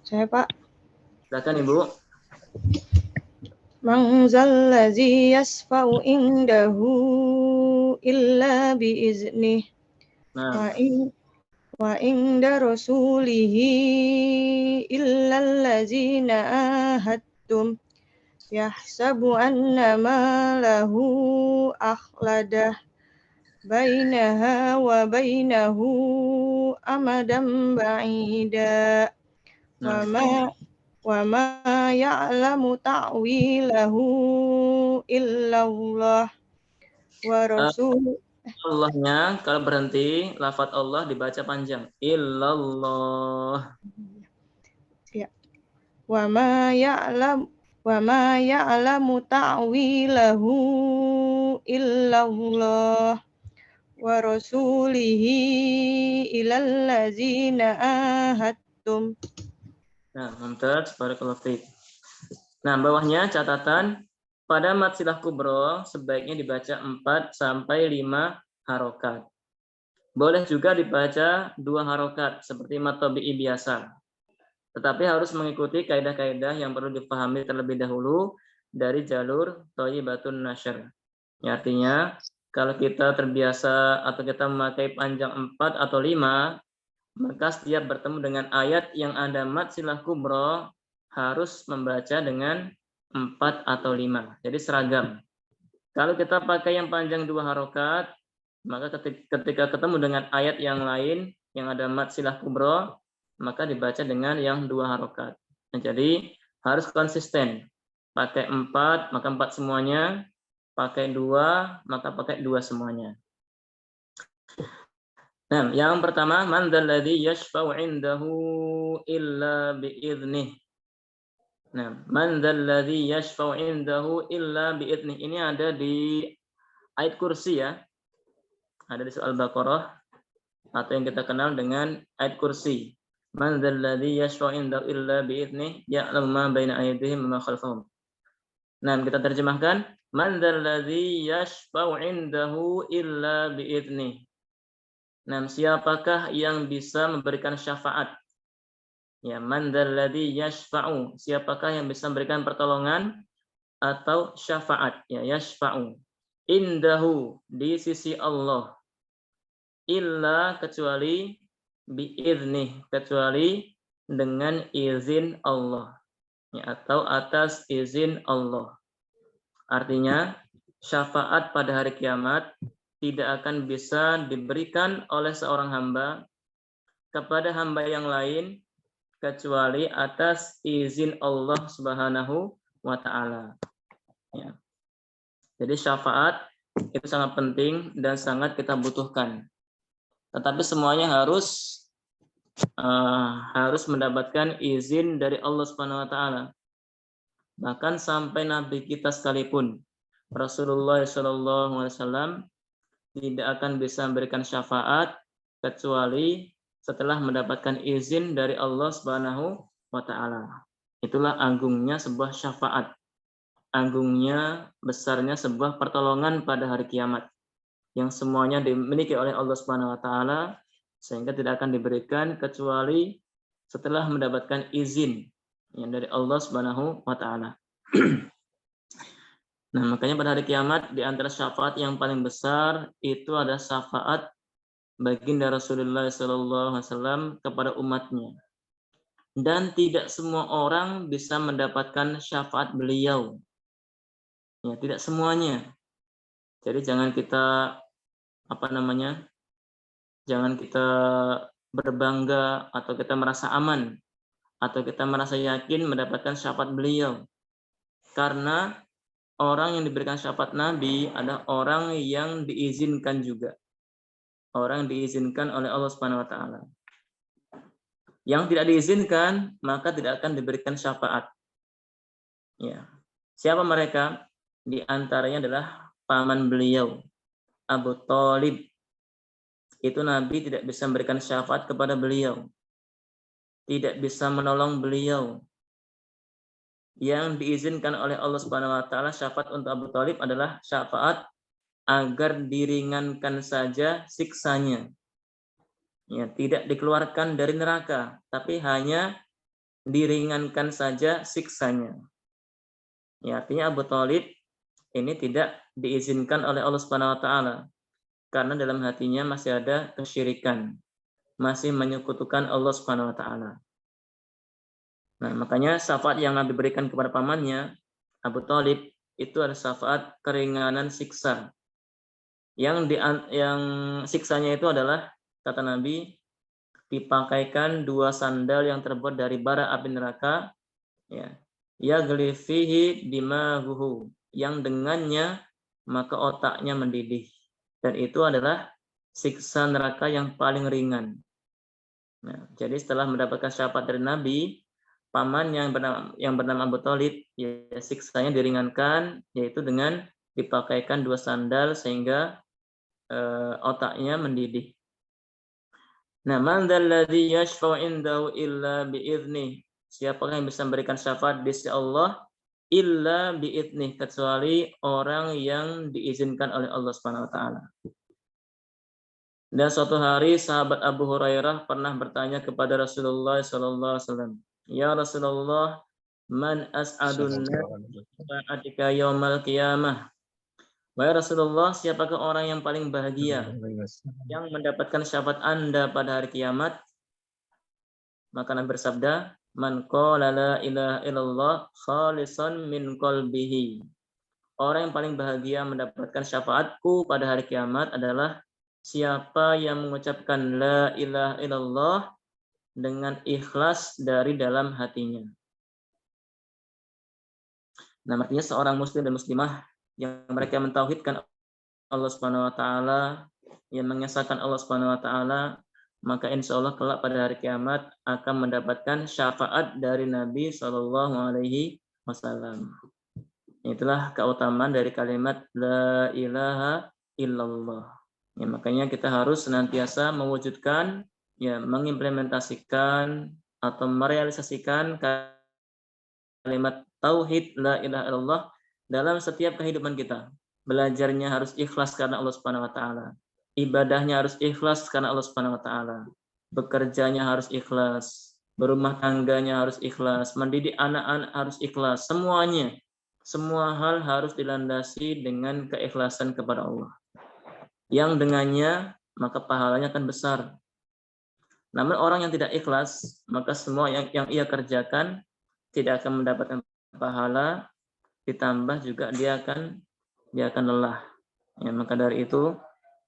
Saya Pak. Silakan Ibu. Man zallazi yasfa'u indahu illa biiznih. Nah, Wa inda rasulihi illa allazina ahadtum yahsabu annama lahu akhladah bainaha wa bainahu amadam ba'ida wa wa ma ya'lamu ta'wilahu illallah wa rasul Allahnya kalau berhenti lafadz Allah dibaca panjang. Illallah. ya wa ma ya'lamu ta'wilahu illallah wa rasulihi ilal ladzina ahadtum. Nah, mumtaz, barakallahu fiik. Nah, bawahnya catatan pada mad silah kubro sebaiknya dibaca 4 sampai 5 harokat. Boleh juga dibaca 2 harokat seperti mad tabi'i biasa. Tetapi harus mengikuti kaidah-kaidah yang perlu dipahami terlebih dahulu dari jalur thayyibatun nashr. Ya, artinya kalau kita terbiasa atau kita memakai panjang 4 atau 5, maka setiap bertemu dengan ayat yang ada mad silah kubro harus membaca dengan 4 atau 5. Jadi seragam. Kalau kita pakai yang panjang 2 harokat, maka ketika ketemu dengan ayat yang lain yang ada mad silah kubro, maka dibaca dengan yang 2 harokat. Nah, jadi harus konsisten. Pakai 4, maka 4 semuanya. Pakai 2, maka pakai 2 semuanya. Nah, yang pertama, man dzalladzi yashfa'u 'indahu illa bi'idnih. Nah, man dzalladzi yashfa'u 'indahu illa bi'idnih. Ini ada di ayat kursi ya. Ada di surah Al-Baqarah atau yang kita kenal dengan ayat kursi. Man dzalladzi yashfa'u 'indahu illa bi'idnih ya'lamu ma baina aydihim wa ma khalfahum. Nah, kita terjemahkan, man dzalladzi yashfa'u 'indahu illa bi'idnih. Nah, siapakah yang bisa memberikan syafaat? Ya, man dzalladzi yashfa'u. Siapakah yang bisa memberikan pertolongan atau syafaat? Ya, yashfa'u. Indahu, di sisi Allah. Illa, kecuali bi'idnih, kecuali dengan izin Allah. Ya, atau atas izin Allah. Artinya, syafaat pada hari kiamat tidak akan bisa diberikan oleh seorang hamba kepada hamba yang lain kecuali atas izin Allah Subhanahu wa Ta'ala. Ya. Jadi syafaat itu sangat penting dan sangat kita butuhkan. Tetapi semuanya harus mendapatkan izin dari Allah Subhanahu wa Ta'ala. Bahkan sampai Nabi kita sekalipun, Rasulullah SAW, tidak akan bisa memberikan syafaat kecuali setelah mendapatkan izin dari Allah Subhanahu wa Ta'ala. Itulah agungnya sebuah syafaat. Agungnya, besarnya sebuah pertolongan pada hari kiamat yang semuanya dimiliki oleh Allah Subhanahu wa Ta'ala, sehingga tidak akan diberikan kecuali setelah mendapatkan izin yang dari Allah Subhanahu wa Ta'ala. Nah, makanya pada hari kiamat di antara syafaat yang paling besar itu ada syafaat baginda Rasulullah SAW kepada umatnya. Dan tidak semua orang bisa mendapatkan syafaat beliau. Ya, tidak semuanya. Jadi jangan kita jangan kita berbangga atau kita merasa aman atau kita merasa yakin mendapatkan syafaat beliau. Karena orang yang diberikan syafaat Nabi adalah orang yang diizinkan juga. Orang yang diizinkan oleh Allah Subhanahu wa Ta'ala. Yang tidak diizinkan, maka tidak akan diberikan syafaat. Ya. Siapa mereka? Di antaranya adalah paman beliau, Abu Thalib. Itu Nabi tidak bisa memberikan syafaat kepada beliau. Tidak bisa menolong beliau. Yang diizinkan oleh Allah Subhanahu wa Ta'ala syafaat untuk Abu Thalib adalah syafaat agar diringankan saja siksanya. Ya, tidak dikeluarkan dari neraka, tapi hanya diringankan saja siksanya. Ya, artinya Abu Thalib ini tidak diizinkan oleh Allah Subhanahu wa Ta'ala karena dalam hatinya masih ada kesyirikan, masih menyekutukan Allah Subhanahu wa Ta'ala. Nah, makanya syafaat yang Nabi berikan kepada pamannya, Abu Thalib, itu ada syafaat keringanan siksa. Yang siksanya itu adalah, kata Nabi, dipakaikan 2 sandal yang terbuat dari bara api neraka Ya. Yaghli fihi dimaguhu, yang dengannya maka otaknya mendidih. Dan itu adalah siksa neraka yang paling ringan. Nah, jadi setelah mendapatkan syafaat dari Nabi, paman yang bernama Abu Thalib, ya, siksanya diringankan, yaitu dengan dipakaikan 2 sandal sehingga otaknya mendidih. Nah, man dzalladzi yashfa'u indahu illa bi'idznih. Siapakah yang bisa memberikan syafaat di sisi Allah illa bi'idznih, kecuali orang yang diizinkan oleh Allah Subhanahu wa taala. Dan suatu hari sahabat Abu Hurairah pernah bertanya kepada Rasulullah sallallahu alaihi wasallam, "Ya Rasulullah, man as'adun ba'dika yaumal qiyamah?" Wahai Rasulullah, siapakah orang yang paling bahagia yang mendapatkan syafaat Anda pada hari kiamat? Maka Nabi bersabda, "Man qala la ilaha illallah khalisan min qalbihi." Orang yang paling bahagia mendapatkan syafaatku pada hari kiamat adalah siapa yang mengucapkan la ilaha illallah dengan ikhlas dari dalam hatinya. Nah, artinya seorang muslim dan muslimah yang mereka mentauhidkan Allah Subhanahu wa taala, yang mengesahkan Allah Subhanahu wa taala, maka insya Allah kelak pada hari kiamat akan mendapatkan syafaat dari Nabi Shallallahu alaihi wasallam. Itulah keutamaan dari kalimat la ilaha illallah. Ya, makanya kita harus senantiasa mewujudkan, ya, mengimplementasikan atau merealisasikan kalimat tauhid la ilaha illallah dalam setiap kehidupan kita. Belajarnya harus ikhlas karena Allah Subhanahu wa taala. Ibadahnya harus ikhlas karena Allah Subhanahu wa taala. Bekerjanya harus ikhlas, berumah tangganya harus ikhlas, mendidik anak-anak harus ikhlas, semuanya. Semua hal harus dilandasi dengan keikhlasan kepada Allah. Yang dengannya maka pahalanya akan besar. Namun orang yang tidak ikhlas, maka semua yang ia kerjakan tidak akan mendapatkan pahala, ditambah juga dia akan lelah. Ya, maka dari itu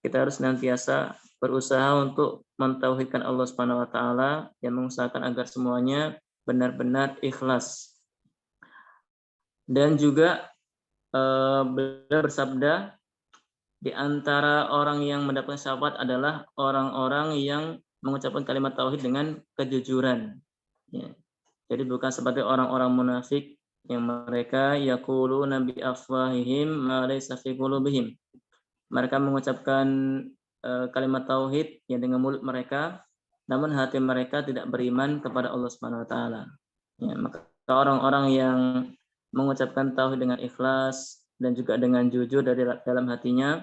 kita harus senantiasa berusaha untuk mentauhidkan Allah Subhanahu wa taala, yang mengusahakan agar semuanya benar-benar ikhlas. Dan juga beliau bersabda, di antara orang yang mendapatkan syafaat adalah orang-orang yang mengucapkan kalimat tauhid dengan kejujuran. Ya. Jadi bukan seperti orang-orang munafik yang mereka yaquluna bi afwahihim ma laysa fi qulubihim. Mereka mengucapkan kalimat tauhid yang dengan mulut mereka, namun hati mereka tidak beriman kepada Allah Subhanahu wa taala. Ya, maka orang-orang yang mengucapkan tauhid dengan ikhlas dan juga dengan jujur dari dalam hatinya,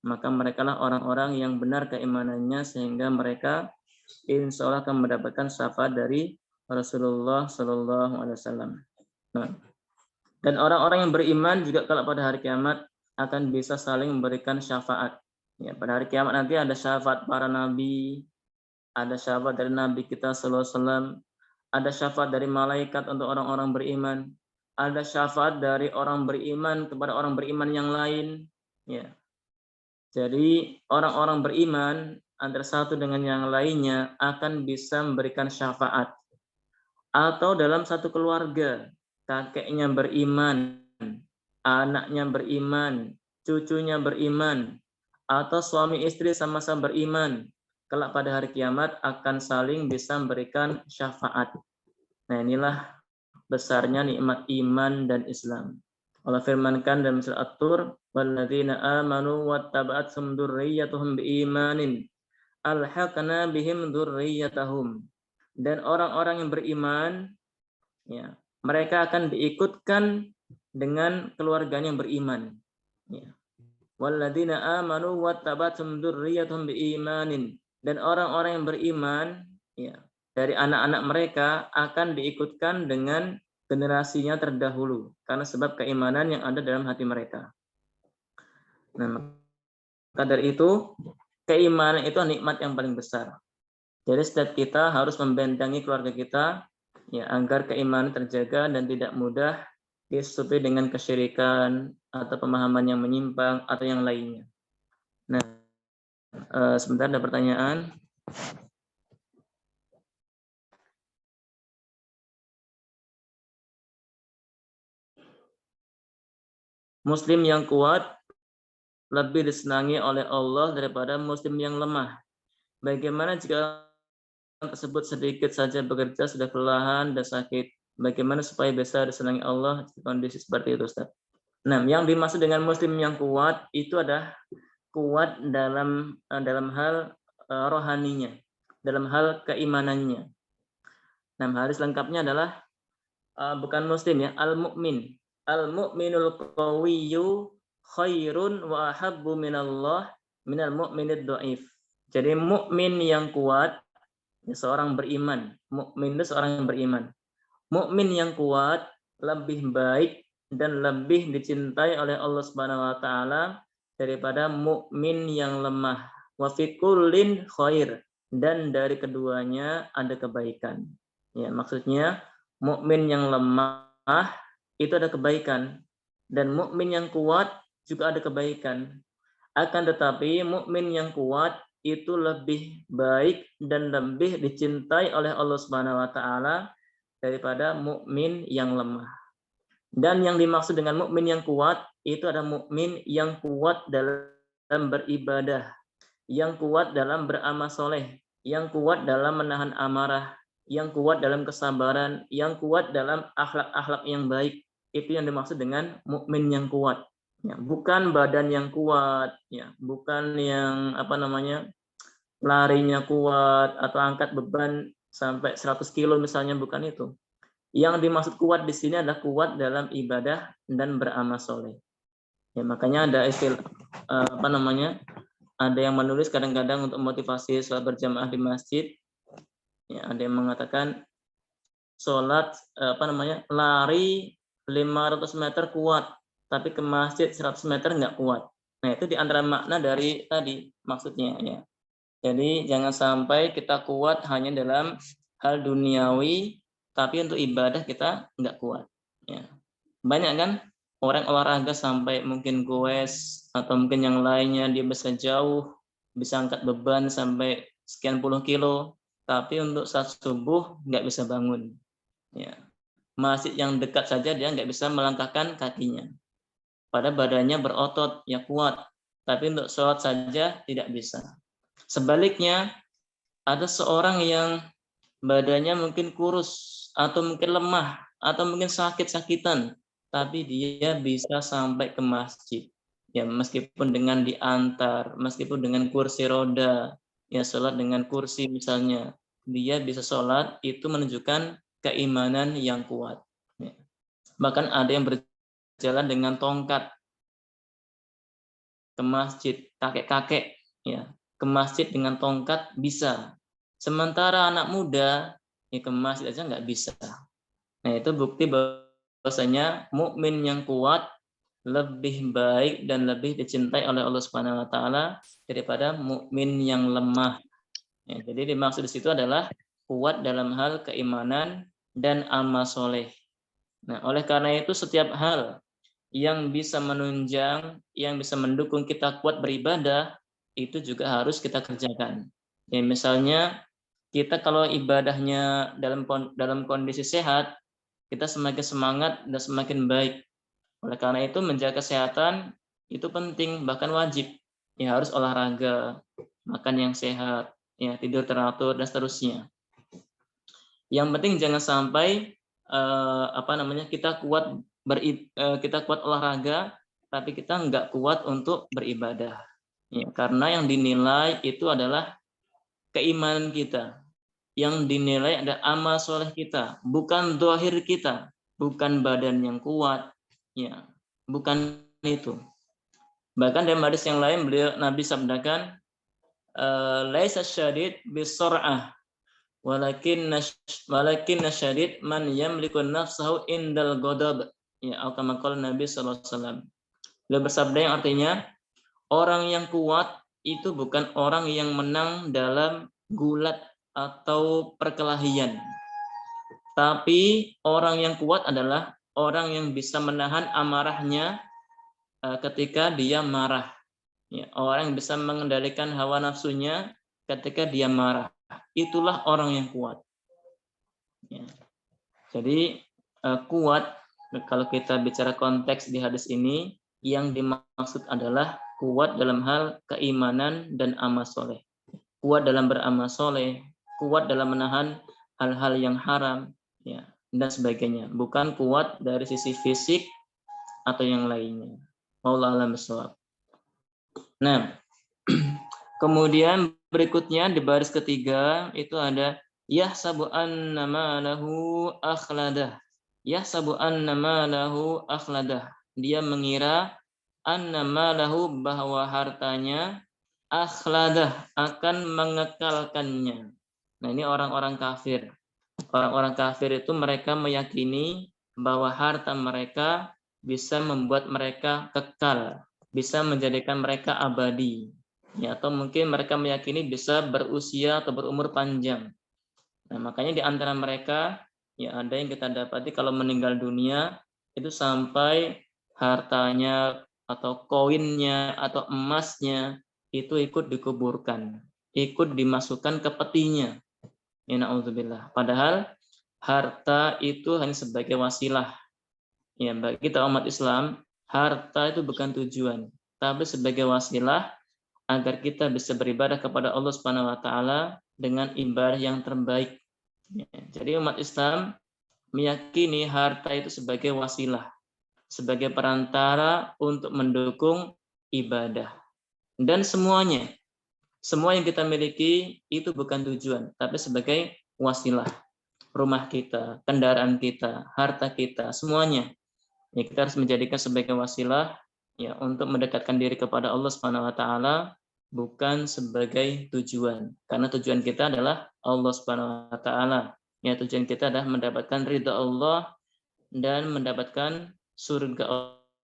maka mereka lah orang-orang yang benar keimanannya, sehingga mereka insya Allah akan mendapatkan syafaat dari Rasulullah Sallallahu Alaihi Wasallam. Nah, dan orang-orang yang beriman juga kalau pada hari kiamat akan bisa saling memberikan syafaat. Ya, pada hari kiamat nanti ada syafaat para nabi, ada syafaat dari Nabi kita Sallallahu Alaihi Wasallam, ada syafaat dari malaikat untuk orang-orang beriman, ada syafaat dari orang beriman kepada orang beriman yang lain. Ya. Jadi orang-orang beriman antara satu dengan yang lainnya akan bisa memberikan syafaat. Atau dalam satu keluarga, kakeknya beriman, anaknya beriman, cucunya beriman, atau suami istri sama-sama beriman, kelak pada hari kiamat akan saling bisa memberikan syafaat. Nah, inilah besarnya nikmat iman dan Islam. Allah firmankan dalam surah At-Tur, "Walladzina amanu wattaba'athum dzurriyyatuhum biimanin alhaqna bihim dzurriyyatahum." Dan orang-orang yang beriman, ya, mereka akan diikutkan dengan keluarganya yang beriman. Ya. Walladzina amanu wattaba'athum dzurriyyatuhum biimanin. Dan orang-orang yang beriman, ya, dari anak-anak mereka akan diikutkan dengan generasinya terdahulu karena sebab keimanan yang ada dalam hati mereka. Nah, maka dari itu keimanan itu nikmat yang paling besar. Jadi setiap kita harus membentengi keluarga kita, ya, agar keimanan terjaga dan tidak mudah disusupi dengan kesyirikan atau pemahaman yang menyimpang atau yang lainnya. Nah, sebentar ada pertanyaan. Muslim yang kuat lebih disenangi oleh Allah daripada muslim yang lemah. Bagaimana jika orang tersebut sedikit saja bekerja sudah kelelahan dan sakit? Bagaimana supaya bisa disenangi Allah di kondisi seperti itu, Ustaz? Nah, yang dimaksud dengan muslim yang kuat itu adalah kuat dalam hal rohaninya, dalam hal keimanannya. Nah, hadis lengkapnya adalah bukan muslim ya, al-mu'min. Al-mu'minul qawiyyu khairun wa ahabbu minallah minal mu'minid dhaif. Jadi mukmin yang kuat ya, seorang beriman. Mukmin itu seorang yang beriman. Mukmin yang kuat lebih baik dan lebih dicintai oleh Allah Subhanahu wa taala daripada mukmin yang lemah. Wa fi kullin khair, dan dari keduanya ada kebaikan. Ya, maksudnya mukmin yang lemah itu ada kebaikan dan mukmin yang kuat juga ada kebaikan. Akan tetapi mukmin yang kuat itu lebih baik dan lebih dicintai oleh Allah Subhanahu wa taala daripada mukmin yang lemah. Dan yang dimaksud dengan mukmin yang kuat itu ada mukmin yang kuat dalam beribadah, yang kuat dalam beramal soleh, yang kuat dalam menahan amarah, yang kuat dalam kesabaran, yang kuat dalam akhlak-akhlak yang baik. Itu yang dimaksud dengan mukmin yang kuat. Ya, bukan badan yang kuat, ya, bukan yang larinya kuat atau angkat beban sampai 100 kilo misalnya, bukan itu. Yang dimaksud kuat di sini adalah kuat dalam ibadah dan beramal soleh. Ya, makanya ada istilah ada yang menulis kadang-kadang untuk motivasi sholat berjamaah di masjid. Ya, ada yang mengatakan sholat lari 500 meter kuat, tapi ke masjid 100 meter nggak kuat. Nah, itu di antara makna dari tadi maksudnya ya. Jadi jangan sampai kita kuat hanya dalam hal duniawi, tapi untuk ibadah kita nggak kuat. Ya. Banyak kan orang olahraga sampai mungkin goes atau mungkin yang lainnya, dia bisa jauh, bisa angkat beban sampai sekian puluh kilo, tapi untuk saat subuh nggak bisa bangun. Ya. Masjid yang dekat saja dia nggak bisa melangkahkan kakinya. Pada badannya berotot, ya kuat, tapi untuk sholat saja tidak bisa. Sebaliknya, ada seorang yang badannya mungkin kurus, atau mungkin lemah, atau mungkin sakit-sakitan, tapi dia bisa sampai ke masjid. Ya, meskipun dengan diantar, meskipun dengan kursi roda, ya sholat dengan kursi misalnya, dia bisa sholat, itu menunjukkan keimanan yang kuat. Ya. Bahkan ada yang berjalan dengan tongkat ke masjid, kakek-kakek, ya, ke masjid dengan tongkat bisa. Sementara anak muda ya ke masjid aja nggak bisa. Nah, itu bukti bahwasanya mukmin yang kuat lebih baik dan lebih dicintai oleh Allah Subhanahu wa taala daripada mukmin yang lemah. Ya, jadi dimaksud di situ adalah kuat dalam hal keimanan dan amal soleh. Nah, oleh karena itu setiap hal yang bisa menunjang, yang bisa mendukung kita kuat beribadah, itu juga harus kita kerjakan. Ya, misalnya kita kalau ibadahnya dalam kondisi sehat, kita semakin semangat dan semakin baik. Oleh karena itu menjaga kesehatan itu penting, bahkan wajib. Ya, harus olahraga, makan yang sehat, ya, tidur teratur dan seterusnya. Yang penting jangan sampai kita kuat olahraga, tapi kita nggak kuat untuk beribadah. Ya, karena yang dinilai itu adalah keimanan kita, yang dinilai ada amal soleh kita, bukan zahir kita, bukan badan yang kuat, ya, bukan itu. Bahkan dalam hadis yang lain Nabi sabdakan, laisa syadid bisur'ah, walakin syadid man yamliku nafsahu indal ghadab. Ya, kama qala Nabi sallallahu alaihi wasallam. Beliau bersabda yang artinya orang yang kuat itu bukan orang yang menang dalam gulat atau perkelahian. Tapi orang yang kuat adalah orang yang bisa menahan amarahnya ketika dia marah. Ya, orang yang bisa mengendalikan hawa nafsunya ketika dia marah. Itulah orang yang kuat. Ya. Jadi kuat, kalau kita bicara konteks di hadis ini, yang dimaksud adalah kuat dalam hal keimanan dan amal soleh. Kuat dalam beramal soleh, kuat dalam menahan hal-hal yang haram, ya, dan sebagainya. Bukan kuat dari sisi fisik atau yang lainnya. Wallahu a'lam bishawab. Nah, kemudian berikutnya di baris ketiga itu ada yahsabu anna malahu akhladah. Yahsabu anna malahu akhladah. Dia mengira anna malahu bahwa hartanya akhladah akan mengekalkannya. Nah, ini orang-orang kafir. Orang-orang kafir itu mereka meyakini bahwa harta mereka bisa membuat mereka kekal, bisa menjadikan mereka abadi. Ya, atau mungkin mereka meyakini bisa berusia atau berumur panjang. Nah, makanya di antara mereka ya ada yang kita dapati kalau meninggal dunia itu sampai hartanya atau koinnya atau emasnya itu ikut dikuburkan, ikut dimasukkan ke petinya. Ya, na'udzubillah. Padahal harta itu hanya sebagai wasilah. Ya, bagi kita umat Islam, harta itu bukan tujuan, tapi sebagai wasilah agar kita bisa beribadah kepada Allah Subhanahu wa taala dengan ibadah yang terbaik. Ya, jadi umat Islam meyakini harta itu sebagai wasilah, sebagai perantara untuk mendukung ibadah. Dan semuanya, semua yang kita miliki itu bukan tujuan, tapi sebagai wasilah. Rumah kita, kendaraan kita, harta kita, semuanya. Ya, kita harus menjadikan sebagai wasilah ya untuk mendekatkan diri kepada Allah Subhanahu wa taala, bukan sebagai tujuan. Karena tujuan kita adalah Allah Subhanahu wa taala. Ya, tujuan kita adalah mendapatkan ridha Allah dan mendapatkan surga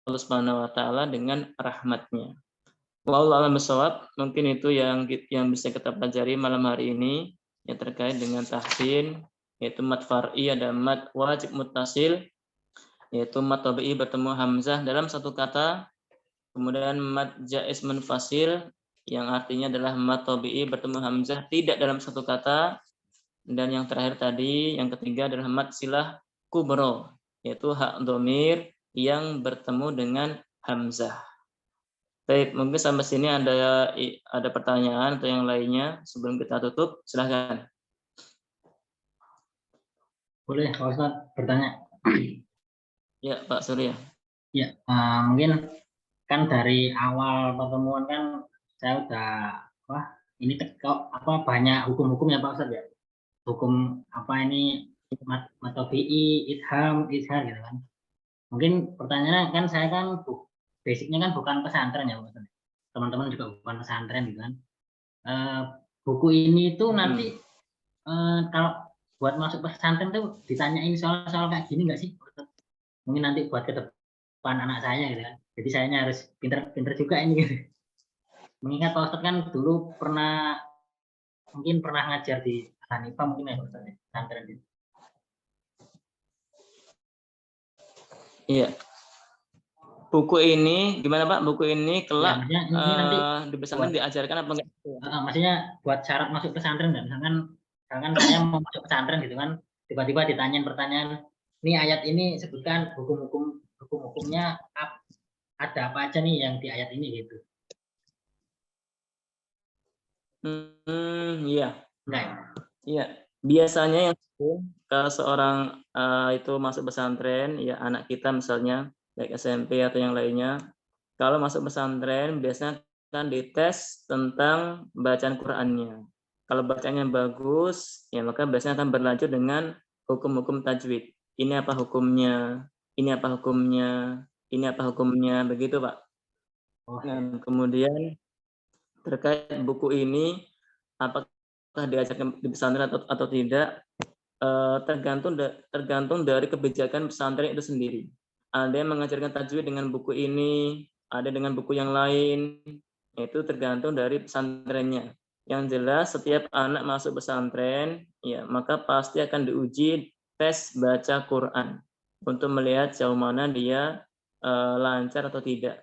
Allah Subhanahu wa taala dengan rahmatnya. Wallahu a'lam bishawab. Mungkin itu yang bisa kita pelajari malam hari ini yang terkait dengan tahsin, yaitu mad far'i, ada mad wajib muttasil, yaitu mad tabi'i bertemu hamzah dalam satu kata, kemudian mad jaiz munfasil yang artinya adalah mad tabi'i bertemu hamzah tidak dalam satu kata, dan yang terakhir tadi yang ketiga adalah mad silah kubro, yaitu hak dhamir yang bertemu dengan hamzah. Baik, mungkin sampai sini ada pertanyaan atau yang lainnya sebelum kita tutup, silahkan. Boleh Pak Ustadz bertanya? Ya, Pak Surya. Ya, mungkin kan dari awal pertemuan kan saya udah ini banyak hukum-hukum ya Pak Ustadz ya. Hukum apa ini matobi'i, idham, izhar gitu kan. Mungkin pertanyaannya kan saya kan basicnya kan bukan pesantren ya Pak Ustadz. Teman-teman juga bukan pesantren gitu kan. Buku ini tuh nanti kalau buat masuk pesantren tuh ditanyain soal-soal kayak gini nggak sih? Mungkin nanti buat ke depan anak saya gitu kan. Jadi sayanya harus pinter juga ini gitu. Mengingat Pak Ustadz kan dulu mungkin pernah ngajar di Hanifah mungkin ya Pak Ustadz pesantren gitu. Iya. Buku ini gimana Pak? Buku ini kelak ya, ini nanti di pesantren diajarkan apa enggak? Maksudnya buat syarat masuk pesantren nggak? Misalkan saya mau masuk pesantren gitu kan, tiba-tiba ditanyain pertanyaan, ini ayat ini sebutkan hukum-hukumnya ada apa aja nih yang di ayat ini gitu. Iya. Nah. Iya. Biasanya yang kalau seorang itu masuk pesantren, ya anak kita misalnya baik SMP atau yang lainnya, kalau masuk pesantren biasanya akan dites tentang bacaan Qur'annya. Kalau bacanya bagus, ya maka biasanya akan berlanjut dengan hukum-hukum tajwid. Ini apa hukumnya? Ini apa hukumnya? Ini apa hukumnya? Begitu, Pak. Nah, kemudian terkait buku ini, apakah diajarkan di pesantren atau tidak, tergantung dari kebijakan pesantren itu sendiri. Ada yang mengajarkan tajwid dengan buku ini, ada dengan buku yang lain, itu tergantung dari pesantrennya. Yang jelas setiap anak masuk pesantren, ya maka pasti akan diuji tes baca Quran untuk melihat sejauh mana dia lancar atau tidak.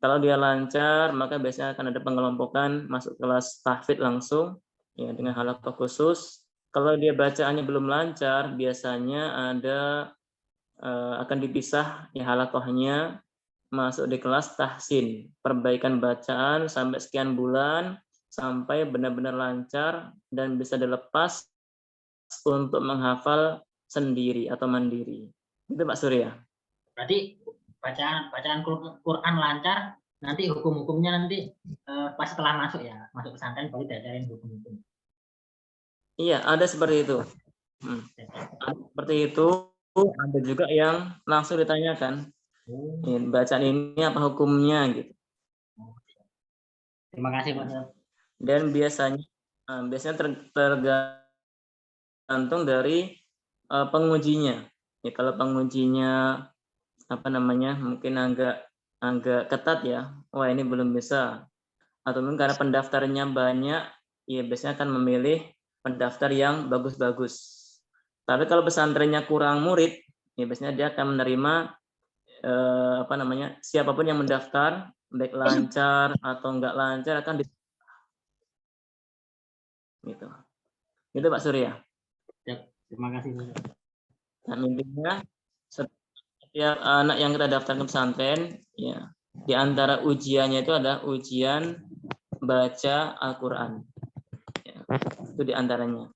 Kalau dia lancar, maka biasanya akan ada pengelompokan masuk kelas tahfidz langsung, ya dengan halaqah khusus. Kalau dia bacaannya belum lancar, biasanya akan dipisah ya halaqahnya masuk di kelas tahsin, perbaikan bacaan sampai sekian bulan sampai benar-benar lancar dan bisa dilepas untuk menghafal sendiri atau mandiri. Itu Pak Surya. Berarti bacaan Quran lancar, nanti hukum-hukumnya nanti pas setelah masuk ya, masuk pesantren baru diajarin hukum-hukum. Iya, ada seperti itu. Ada seperti itu, ada juga yang langsung ditanyakan, bacaan ini apa hukumnya gitu. Terima kasih Pak. Dan biasanya tergantung dari pengujinya. Ya, kalau pengujinya mungkin agak ketat ya, wah ini belum bisa. Atau mungkin karena pendaftarnya banyak, ya biasanya akan memilih pendaftar yang bagus-bagus. Tapi kalau pesantrennya kurang murid, ya biasanya dia akan menerima siapapun yang mendaftar, baik lancar atau enggak lancar akan gitu. Itu Pak Surya. Ya, terima kasih. Nah, intinya setiap anak yang kita daftar ke pesantren, ya di antara ujiannya itu ada ujian baca Al-Quran. Ya, itu di antaranya.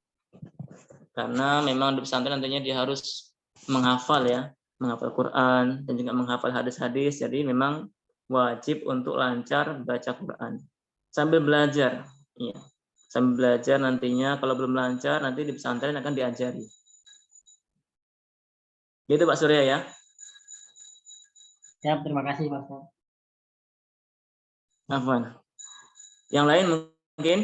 Karena memang di pesantren nantinya dia harus menghafal ya, menghafal Quran dan juga menghafal hadis-hadis. Jadi memang wajib untuk lancar baca Quran sambil belajar. Ya, sambil belajar nantinya kalau belum lancar nanti di pesantren akan diajari. Gitu Pak Surya ya. Siap, terima kasih Pak. Afwan. Yang lain mungkin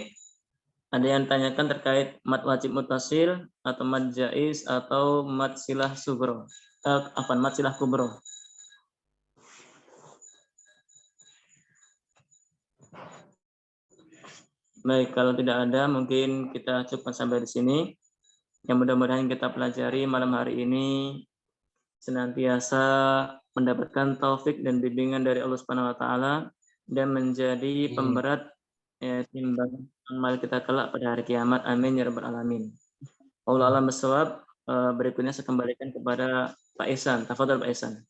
ada yang tanyakan terkait mad wajib mutasil atau mad jaiz atau mad silah sugro. Mad silah kubro. Baik, kalau tidak ada mungkin kita cukupkan sampai di sini. Yang mudah-mudahan kita pelajari malam hari ini senantiasa mendapatkan taufik dan bimbingan dari Allah Subhanahu wa taala dan menjadi pemberat timbangan amal kita kelak pada hari kiamat. Amin ya rabbal alamin. Wallahu a'lam bishawab. Berikutnya saya kembalikan kepada Pak Ihsan. Tafadhol Pak Ihsan.